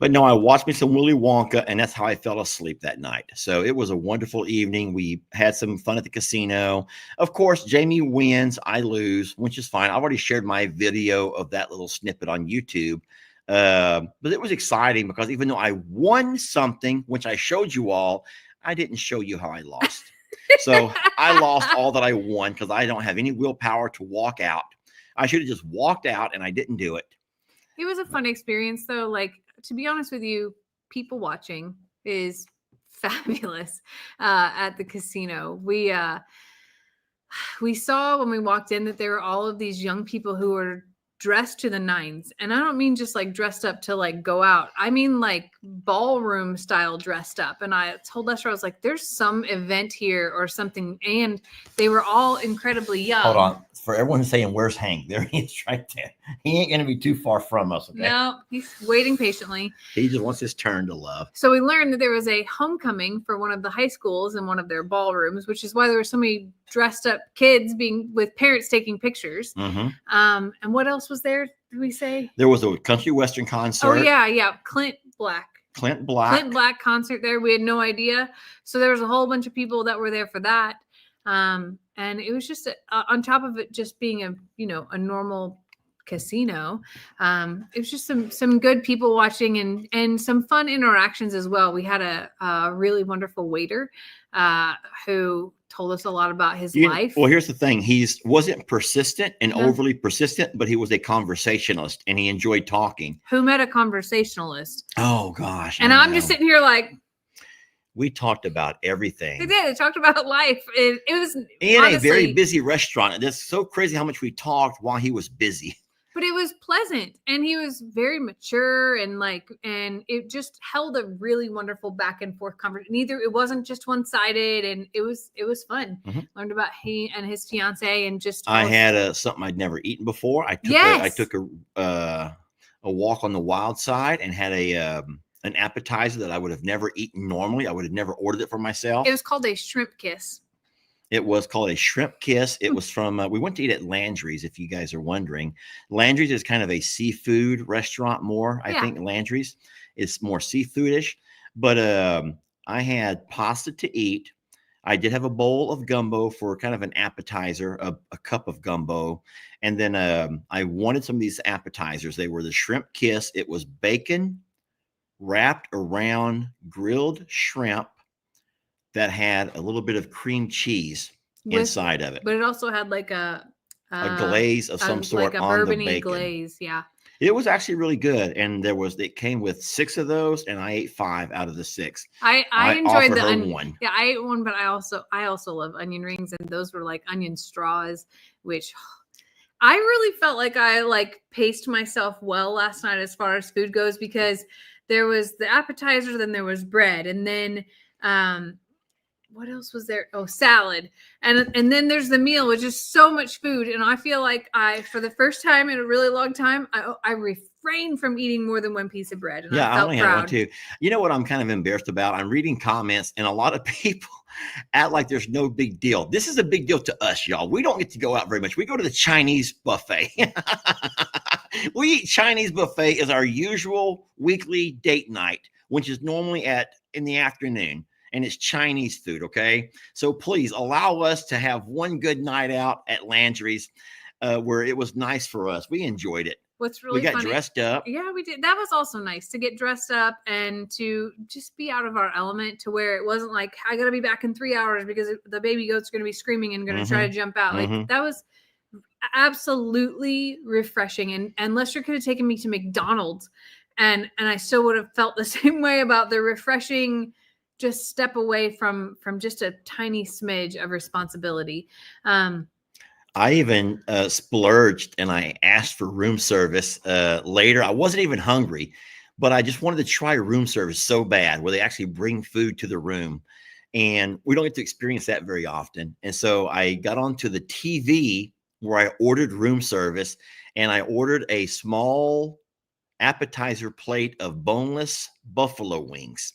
But no, I watched me some Willy Wonka, and that's how I fell asleep that night. So it was a wonderful evening. We had some fun at the casino. Of course, Jamie wins, I lose, which is fine. I've already shared my video of that little snippet on YouTube. But it was exciting because even though I won something, which I showed you all, I didn't show you how I lost. So I lost all that I won because I don't have any willpower to walk out. I should have just walked out, and I didn't do it. It was a fun experience, though. Like, to be honest with you, people watching is fabulous at the casino. We saw when we walked in that there were all of these young people who were dressed to the nines. And I don't mean just like dressed up to like go out. I mean like ballroom style dressed up. And I told Lester, I was like, there's some event here or something. And they were all incredibly young. Hold on. For everyone saying, where's Hank? There he is right there. He ain't going to be too far from us. Okay? No, he's waiting patiently. He just wants his turn to love. So we learned that there was a homecoming for one of the high schools in one of their ballrooms, which is why there were so many dressed up kids with parents taking pictures. Mm-hmm. And what else was there? Did we say? There was a country western concert. Oh, yeah. Clint Black concert there. We had no idea. So there was a whole bunch of people that were there for that. And it was just on top of it just being a normal casino. It was just some good people watching and some fun interactions as well. We had a really wonderful waiter who told us a lot about his life. Well, here's the thing. He wasn't persistent and overly persistent, but he was a conversationalist and he enjoyed talking. Who met a conversationalist? Oh gosh. And I'm just sitting here like, we talked about everything. We did. We talked about life. It was in honestly, a very busy restaurant. And it's so crazy how much we talked while he was busy. But it was pleasant, and he was very mature, and it just held a really wonderful back and forth conversation. It wasn't just one sided, and it was fun. Mm-hmm. Learned about he and his fiance, and just I had something I'd never eaten before. I took a walk on the wild side and had an appetizer that I would have never eaten normally. I would have never ordered it for myself. It was called a shrimp kiss. It was called a shrimp kiss. It was from, we went to eat at Landry's, if you guys are wondering. Landry's is kind of a seafood restaurant more. I think Landry's is more seafoodish. But I had pasta to eat. I did have a bowl of gumbo for kind of an appetizer, a cup of gumbo. And then I wanted some of these appetizers. They were the shrimp kiss. It was bacon wrapped around grilled shrimp that had a little bit of cream cheese inside of it. But it also had like a glaze of some sort, like a on the bacon. Glaze, yeah. It was actually really good, and it came with 6 of those, and I ate 5 out of the 6. I enjoyed the onion one. Yeah, I ate one, but I also love onion rings, and those were like onion straws, which I really felt like I paced myself well last night as far as food goes, because there was the appetizer, then there was bread, and then what else was there? Oh, salad. And then there's the meal, which is so much food. And I feel like for the first time in a really long time, I refrained from eating more than one piece of bread. And I only had one too. You know what I'm kind of embarrassed about? I'm reading comments, and a lot of people act like there's no big deal. This is a big deal to us, y'all. We don't get to go out very much. We go to the Chinese buffet. We eat Chinese buffet as our usual weekly date night, which is normally in the afternoon. And it's Chinese food, okay? So please allow us to have one good night out at Landry's where it was nice for us. We enjoyed it. What's really funny, dressed up. Yeah, we did. That was also nice to get dressed up and to just be out of our element, to where it wasn't like, I got to be back in 3 hours because the baby goat's going to be screaming and going to try to jump out. Like, that was absolutely refreshing. And Lester could have taken me to McDonald's, and I still would have felt the same way about the refreshing just step away from just a tiny smidge of responsibility. I even splurged, and I asked for room service later. I wasn't even hungry, but I just wanted to try room service so bad, where they actually bring food to the room. And we don't get to experience that very often. And so I got onto the TV where I ordered room service, and I ordered a small appetizer plate of boneless buffalo wings.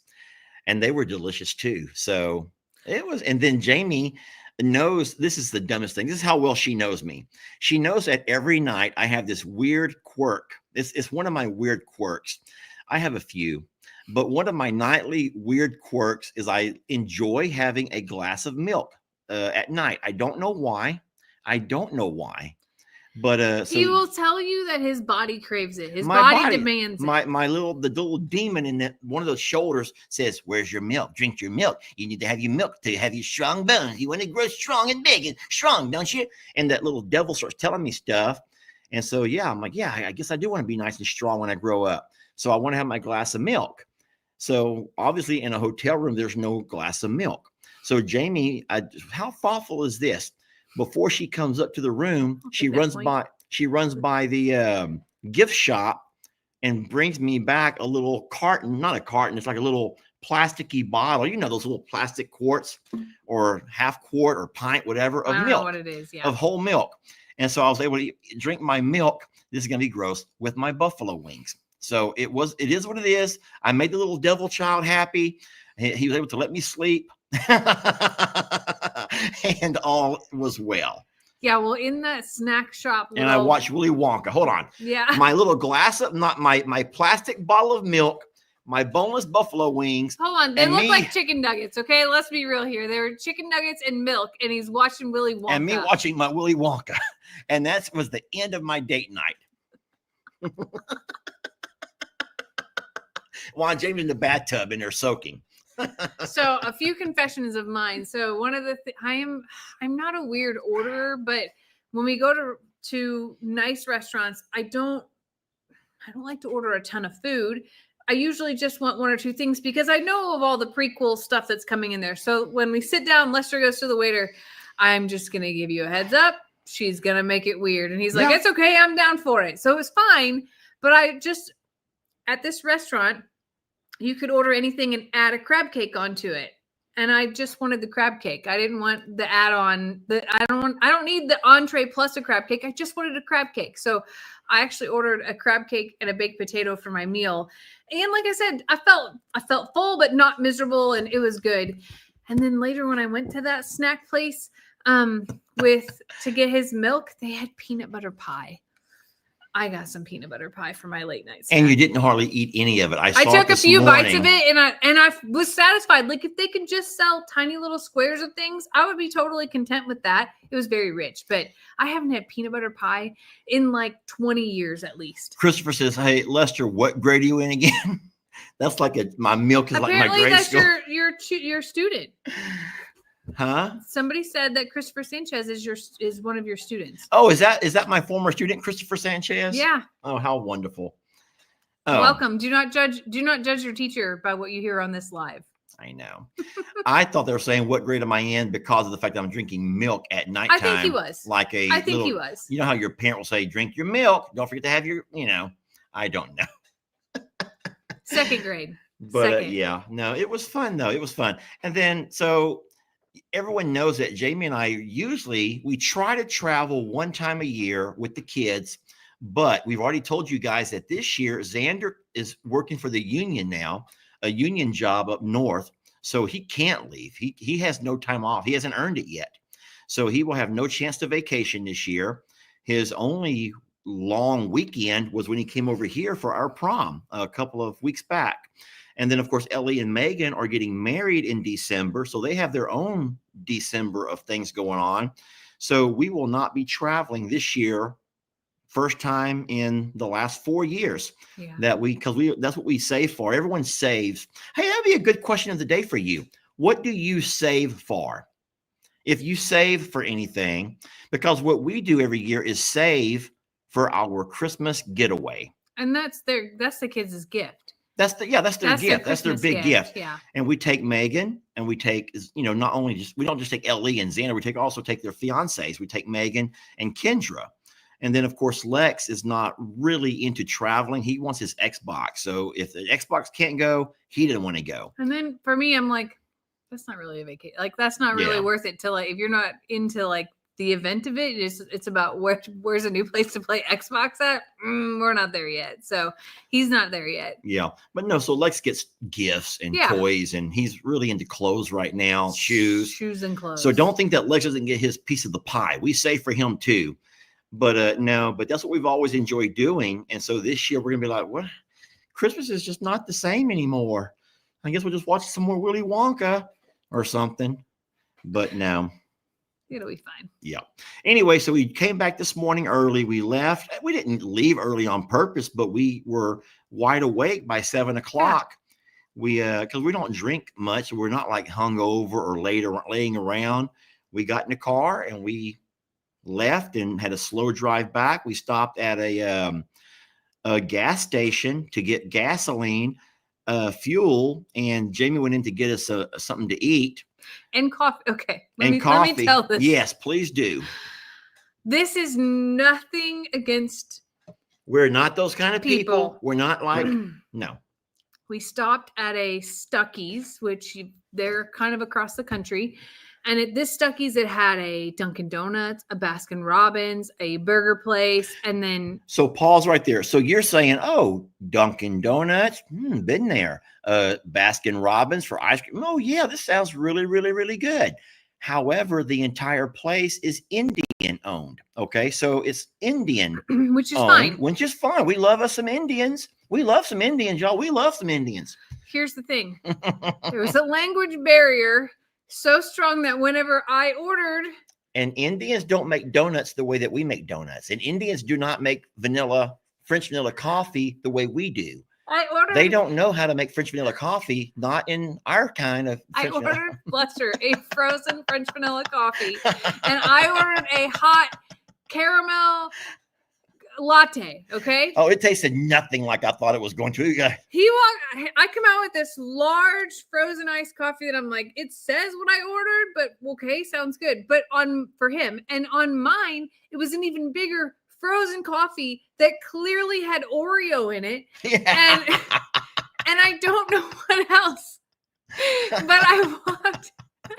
And they were delicious too. So it was, and then Jamie knows, this is the dumbest thing. This is how well she knows me. She knows that every night I have this weird quirk. It's one of my weird quirks. I have a few, but one of my nightly weird quirks is I enjoy having a glass of milk at night. I don't know why. But so he will tell you that his body craves it. His body demands it. The little demon in one of those shoulders says, "Where's your milk? Drink your milk. You need to have your milk to have your strong bones. You want to grow strong and big and strong, don't you?" And that little devil starts telling me stuff. And so, yeah, I'm like, yeah, I guess I do want to be nice and strong when I grow up. So I want to have my glass of milk. So obviously in a hotel room, there's no glass of milk. So Jamie, how thoughtful is this? Before she comes up to the room, she runs by the gift shop and brings me back a little carton, not a carton, it's like a little plasticky bottle. You know, those little plastic quarts or half quart or pint, whatever, of milk. I don't know what it is, yeah. Of whole milk. And so I was able to drink my milk. This is going to be gross, with my buffalo wings. So it is what it is. I made the little devil child happy. He was able to let me sleep. And all was well. Yeah, well, in that snack shop. And I watched Willy Wonka. Hold on. Yeah. My little glass of, not my plastic bottle of milk, my boneless buffalo wings. Hold on. They look like chicken nuggets, okay? Let's be real here. They were chicken nuggets and milk, and he's watching Willy Wonka. And me watching my Willy Wonka. And that was the end of my date night. While James in the bathtub and they're soaking. So a few confessions of mine. So one of the I'm not a weird orderer, but when we go to nice restaurants, I don't like to order a ton of food. I usually just want one or two things because I know of all the prequel stuff that's coming in there. So when we sit down, Lester goes to the waiter, "I'm just going to give you a heads up. she's going to make it weird. And he's like, Yeah. it's okay. I'm down for it. So it was fine. But at this restaurant, you could order anything and add a crab cake onto it. And I just wanted the crab cake. I didn't want the add-on. I don't need the entree plus a crab cake. I just wanted a crab cake. So I actually ordered a crab cake and a baked potato for my meal. And like I said, I felt full, but not miserable, and it was good. And then later when I went to that snack place to get his milk, they had peanut butter pie. I got some peanut butter pie for my late night snack. And you didn't hardly eat any of it. I took a few bites of it, and I was satisfied. Like, if they could just sell tiny little squares of things, I would be totally content with that. It was very rich, but I haven't had peanut butter pie in like 20 years at least. Christopher says, "Hey, Lester, what grade are you in again?" That's like my milk is apparently like my grade that's school. your student. Huh? Somebody said that Christopher Sanchez is one of your students. Oh, is that my former student, Christopher Sanchez? Yeah. Oh, how wonderful. Oh, welcome. Do not judge your teacher by what you hear on this live. I know. I thought they were saying what grade am I in because of the fact that I'm drinking milk at nighttime. I think he was. I think he was. You know how your parent will say, drink your milk. Don't forget to have your, I don't know. Second grade. But yeah, no, it was fun though. It was fun. And then, so everyone knows that Jamie and I we try to travel one time a year with the kids, but we've already told you guys that this year Xander is working for the union now, a union job up north. So he can't leave. He has no time off. He hasn't earned it yet. So he will have no chance to vacation this year. His only long weekend was when he came over here for our prom a couple of weeks back. And then, of course, Ellie and Megan are getting married in December. So they have their own December of things going on. So we will not be traveling this year. First time in the last 4 years because that's what we save for. Everyone saves. Hey, that'd be a good question of the day for you. What do you save for? If you save for anything, because what we do every year is save for our Christmas getaway. And that's the kids' gift. That's their gift. That's their big gift. Yeah. And we take Megan and we take, not only we don't just take Ellie and Xander, we also take their fiancés. We take Megan and Kendra. And then, of course, Lex is not really into traveling. He wants his Xbox. So if the Xbox can't go, he didn't want to go. And then for me, I'm like, that's not really a vacation. Like, that's not really worth it to, like, if you're not into like the event of it, it's about where's a new place to play Xbox at. We're not there yet. So he's not there yet. Yeah. But no, so Lex gets gifts and toys, and he's really into clothes right now, shoes and clothes. So don't think that Lex doesn't get his piece of the pie. We save for him too. But no, but that's what we've always enjoyed doing. And so this year we're going to be like, what? Christmas is just not the same anymore. I guess we'll just watch some more Willy Wonka or something. But no. It'll be fine. Yeah. Anyway, so we came back this morning early. We left. We didn't leave early on purpose, but we were wide awake by 7 o'clock. Yeah. Because we don't drink much. We're not like hungover or late or laying around. We got in the car and we left and had a slow drive back. We stopped at a gas station to get gasoline, fuel, and Jamie went in to get us something to eat. And coffee. Okay. Let me tell this. Yes, please do. This is nothing against. We're not those kind of people. We're not like, no. We stopped at a Stuckey's, which they're kind of across the country. And at this Stuckey's, it had a Dunkin' Donuts, a Baskin Robbins, a burger place, and then. So pause right there. So you're saying, oh, Dunkin' Donuts, been there. Baskin Robbins for ice cream. Oh yeah, this sounds really, really, really good. However, the entire place is Indian owned. Okay, so it's Indian, which is fine. Which is fine. We love us some Indians. We love some Indians, y'all. We love some Indians. Here's the thing: there was a language barrier so strong that whenever I ordered, and Indians don't make donuts the way that we make donuts, and Indians do not make French vanilla coffee the way we do. They don't know how to make French vanilla coffee, not in our kind of French I ordered Lester a frozen French vanilla coffee, and I ordered a hot caramel latte. Okay. Oh, it tasted nothing like I thought it was going to. I come out with this large frozen iced coffee that I'm like, it says what I ordered, but okay, sounds good. But for him and on mine, it was an even bigger frozen coffee that clearly had Oreo in it. Yeah. And I don't know what else. But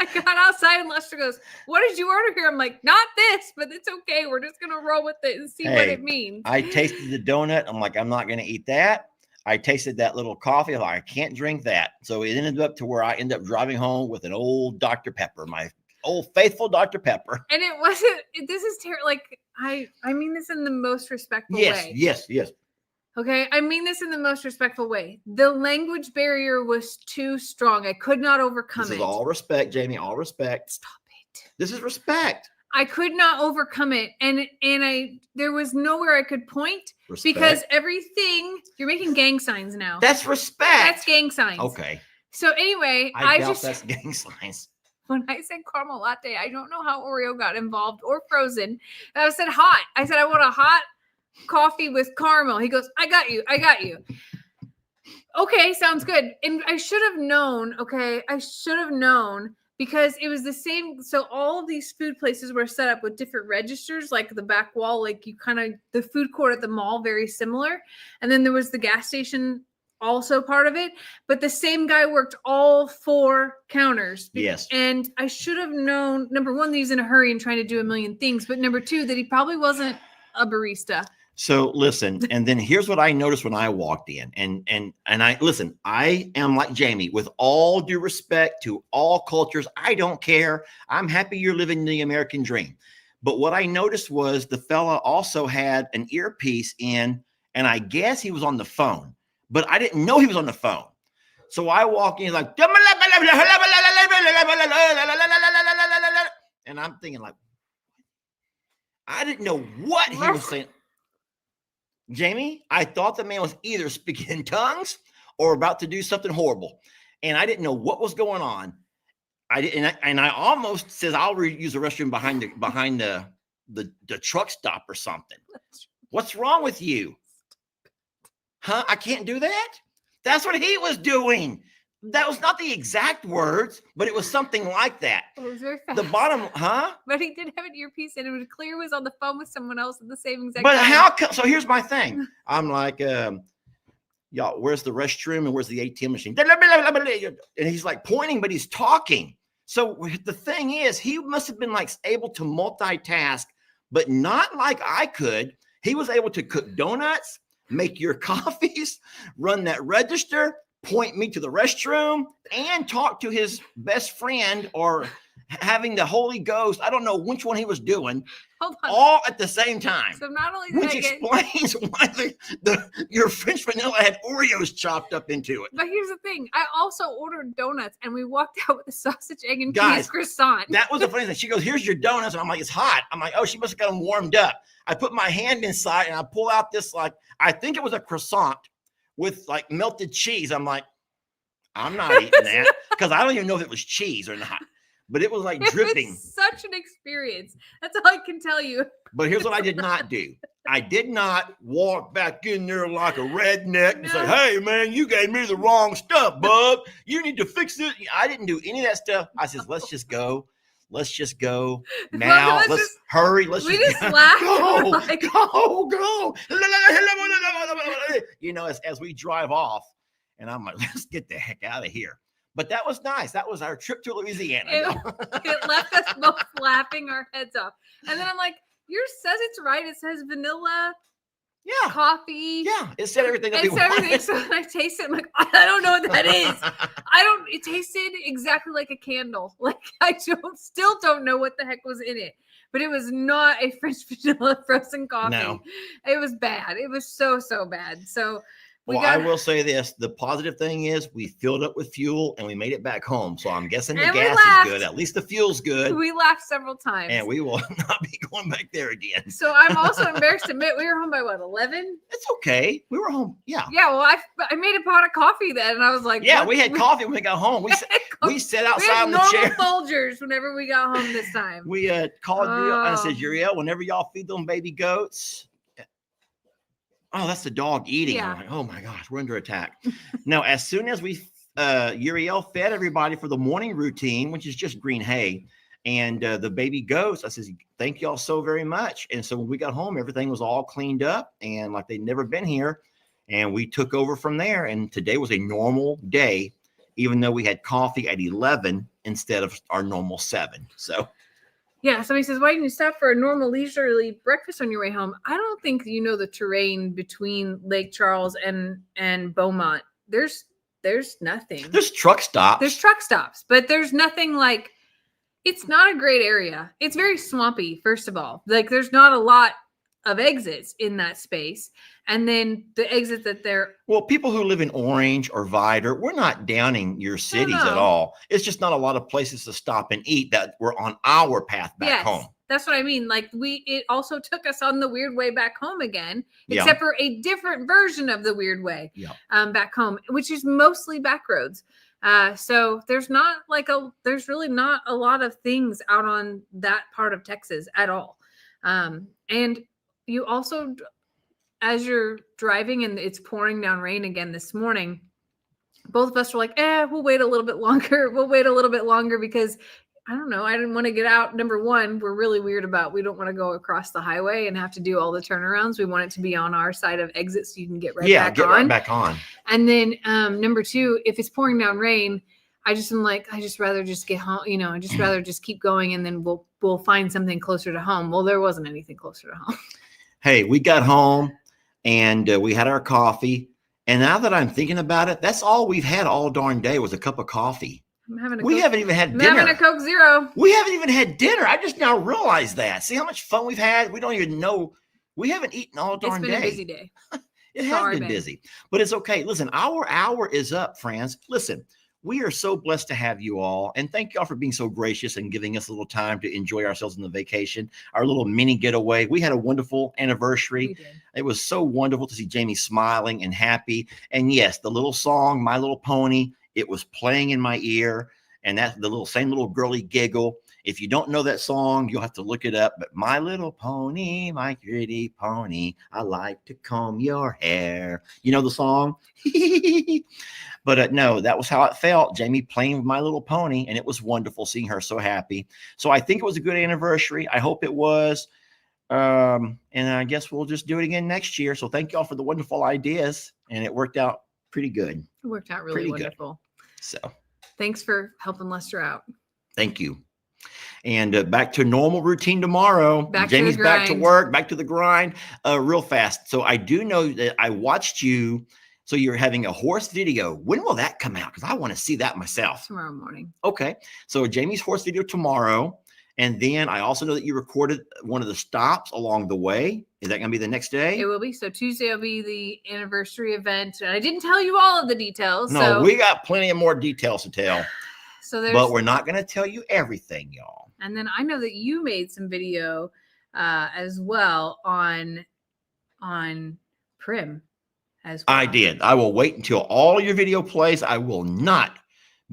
I got outside and Lester goes, "What did you order here?" I'm like, "Not this, but it's okay. We're just going to roll with it and see what it means." I tasted the donut. I'm like, I'm not going to eat that. I tasted that little coffee. I'm like, I can't drink that. So it ended up to where I ended up driving home with an old Dr. Pepper, my old faithful Dr. Pepper. And it wasn't, this is terrible. Like, I mean this in the most respectful way. Yes. Okay. I mean this in the most respectful way. The language barrier was too strong. I could not overcome it. This is all respect, Jamie. All respect. Stop it. This is respect. I could not overcome it. And there was nowhere I could point because everything, you're making gang signs now. That's respect. That's gang signs. Okay. So anyway, I doubt that's gang signs. When I said caramel latte, I don't know how Oreo got involved or frozen. I said hot. I said, I want a hot coffee with caramel. He goes, I got you. Okay, sounds good. And I should have known, because it was the same. So all of these food places were set up with different registers, like the back wall, like the food court at the mall, very similar. And then there was the gas station, also part of it. But the same guy worked all 4 counters. Yes. And I should have known, number one, that he's in a hurry and trying to do a million things. But number 2, that he probably wasn't a barista. So listen, and then here's what I noticed when I walked in, and I am like Jamie, with all due respect to all cultures. I don't care. I'm happy you're living the American dream. But what I noticed was the fella also had an earpiece in, and I guess he was on the phone, but I didn't know he was on the phone. So I walk in like, and I'm thinking like, I didn't know what he was saying. Jamie, I thought the man was either speaking in tongues or about to do something horrible. And I didn't know what was going on. I almost says, I'll use the restroom behind the truck stop or something. What's wrong with you? Huh? I can't do that? That's what he was doing. That was not the exact words, but it was something like that. It was very fast. The bottom, huh? But he did have an earpiece and it was clear he was on the phone with someone else at the same exact But time. how come? So here's my thing. I'm like, y'all, where's the restroom and where's the ATM machine? And he's like pointing, but he's talking. So the thing is, he must have been like able to multitask, but not like I could. He was able to cook donuts, make your coffees, run that register, point me to the restroom, and talk to his best friend, or having the Holy Ghost. I don't know which one he was doing. Hold on. All at the same time. So not only did which explains why your French vanilla had Oreos chopped up into it. But here's the thing. I also ordered donuts and we walked out with a sausage, egg, and cheese croissant. That was the funny thing. She goes, here's your donuts. And I'm like, it's hot. I'm like, oh, she must have got them warmed up. I put my hand inside and I pull out this, like, I think it was a croissant with like melted cheese. I'm like, I'm not eating that, because I don't even know if it was cheese or not, but it was like dripping. Was such an experience. That's all I can tell you. But here's what I did not do. I did not walk back in there like a redneck and say, hey, man, you gave me the wrong stuff, bub. You need to fix it. I didn't do any of that stuff. I said, let's just go. Let's just go now. Let's hurry. Let's just laugh. Go, like, go. You know, as we drive off, and I'm like, let's get the heck out of here. But that was nice. That was our trip to Louisiana. It left us both laughing our heads off. And then I'm like, yours says it's right. It says vanilla. Yeah. Coffee. Yeah. It said everything. It said everything. So when I taste it, I'm like, I don't know what that is. It tasted exactly like a candle. Like still don't know what the heck was in it. But it was not a French vanilla frozen coffee. No. It was bad. It was so bad. So I will say this. The positive thing is we filled up with fuel and we made it back home. So I'm guessing the gas is good. At least the fuel's good. We laughed several times. And we will not be going back there again. So I'm also embarrassed to admit we were home by what, 11? It's okay. We were home. Yeah. Yeah. Well, I made a pot of coffee then and I was like, yeah, we had coffee when we got home. We sat outside in the chair. Folgers whenever we got home this time. We called Uriel and I said, Uriel, whenever y'all feed them baby goats, Oh, that's the dog eating. Yeah. I'm like, oh my gosh, we're under attack. Now, as soon as we Uriel fed everybody for the morning routine, which is just green hay, and the baby goes, I says, thank y'all so very much. And so when we got home, everything was all cleaned up and like they'd never been here. And we took over from there. And today was a normal day, even though we had coffee at 11 instead of our normal 7. So yeah, somebody says, why didn't you stop for a normal leisurely breakfast on your way home? I don't think you know the terrain between Lake Charles and Beaumont. There's nothing. There's truck stops. There's truck stops, but there's nothing like, it's not a great area. It's very swampy, first of all. Like there's not a lot of exits in that space. And then the exit that they're... Well, people who live in Orange or Vidor, we're not downing your cities at all. It's just not a lot of places to stop and eat that were on our path back home. That's what I mean. Like it also took us on the weird way back home again, except for a different version of the weird way back home, which is mostly back roads. So there's really not a lot of things out on that part of Texas at all. And you also, as you're driving and it's pouring down rain again this morning, both of us were like, we'll wait a little bit longer. We'll wait a little bit longer because I don't know. I didn't want to get out. Number one, we're really weird about, we don't want to go across the highway and have to do all the turnarounds. We want it to be on our side of exit so you can get right back on. And then number two, if it's pouring down rain, I just rather just get home, I just rather just keep going and then we'll find something closer to home. Well, there wasn't anything closer to home. Hey, we got home and we had our coffee. And now that I'm thinking about it, that's all we've had all darn day was a cup of coffee. We haven't even had dinner. I'm having a Coke Zero. We haven't even had dinner. I just now realized that. See how much fun we've had? We don't even know. We haven't eaten all darn day. It's been a busy day. It has been busy, but it's okay. Listen, our hour is up, friends. Listen, we are so blessed to have you all. And thank y'all for being so gracious and giving us a little time to enjoy ourselves in the vacation, our little mini getaway. We had a wonderful anniversary. It was so wonderful to see Jamie smiling and happy. And yes, the little song, My Little Pony, it was playing in my ear. And that's the same little girly giggle. If you don't know that song, you'll have to look it up. But my little pony, my pretty pony, I like to comb your hair. You know the song? But no, that was how it felt. Jamie playing with My Little Pony, and it was wonderful seeing her so happy. So I think it was a good anniversary. I hope it was. And I guess we'll just do it again next year. So thank y'all for the wonderful ideas, and it worked out pretty good. It worked out really wonderful. Good. So thanks for helping Lester out. Thank you. And back to normal routine tomorrow. Jamie's back to work, back to the grind real fast. So I do know that I watched you. So you're having a horse video. When will that come out? Because I want to see that myself. Tomorrow morning. Okay. So Jamie's horse video tomorrow. And then I also know that you recorded one of the stops along the way. Is that going to be the next day? It will be. So Tuesday will be the anniversary event. And I didn't tell you all of the details. No, we got plenty of more details to tell. But we're not going to tell you everything, y'all. And then I know that you made some video as well on Prim as well. I did. I will wait until all your video plays. I will not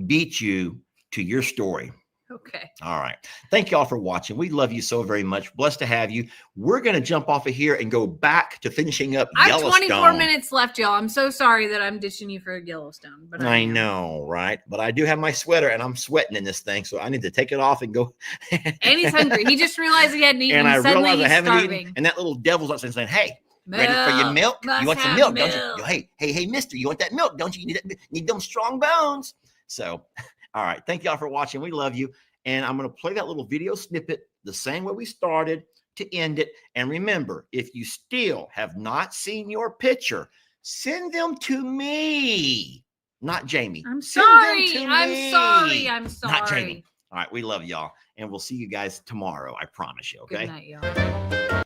beat you to your story. Okay. All right. Thank you all for watching. We love you so very much. Blessed to have you. We're going to jump off of here and go back to finishing up Yellowstone. I have 24 minutes left, y'all. I'm so sorry that I'm ditching you for Yellowstone. But I know, right? But I do have my sweater and I'm sweating in this thing. So I need to take it off and go. And he's hungry. He just realized he hadn't eaten. And I realized I haven't starving. eaten. And that little devil's up saying, hey, milk. Ready for your milk? You want some milk, don't you? Hey, mister, you want that milk, don't you? You need them strong bones. So, all right. Thank y'all for watching. We love you. And I'm going to play that little video snippet the same way we started to end it. And remember, if you still have not seen your picture, send them to me, not Jamie. I'm sorry. I'm sorry. Not Jamie. All right. We love y'all. And we'll see you guys tomorrow. I promise you. Okay. Good night, y'all.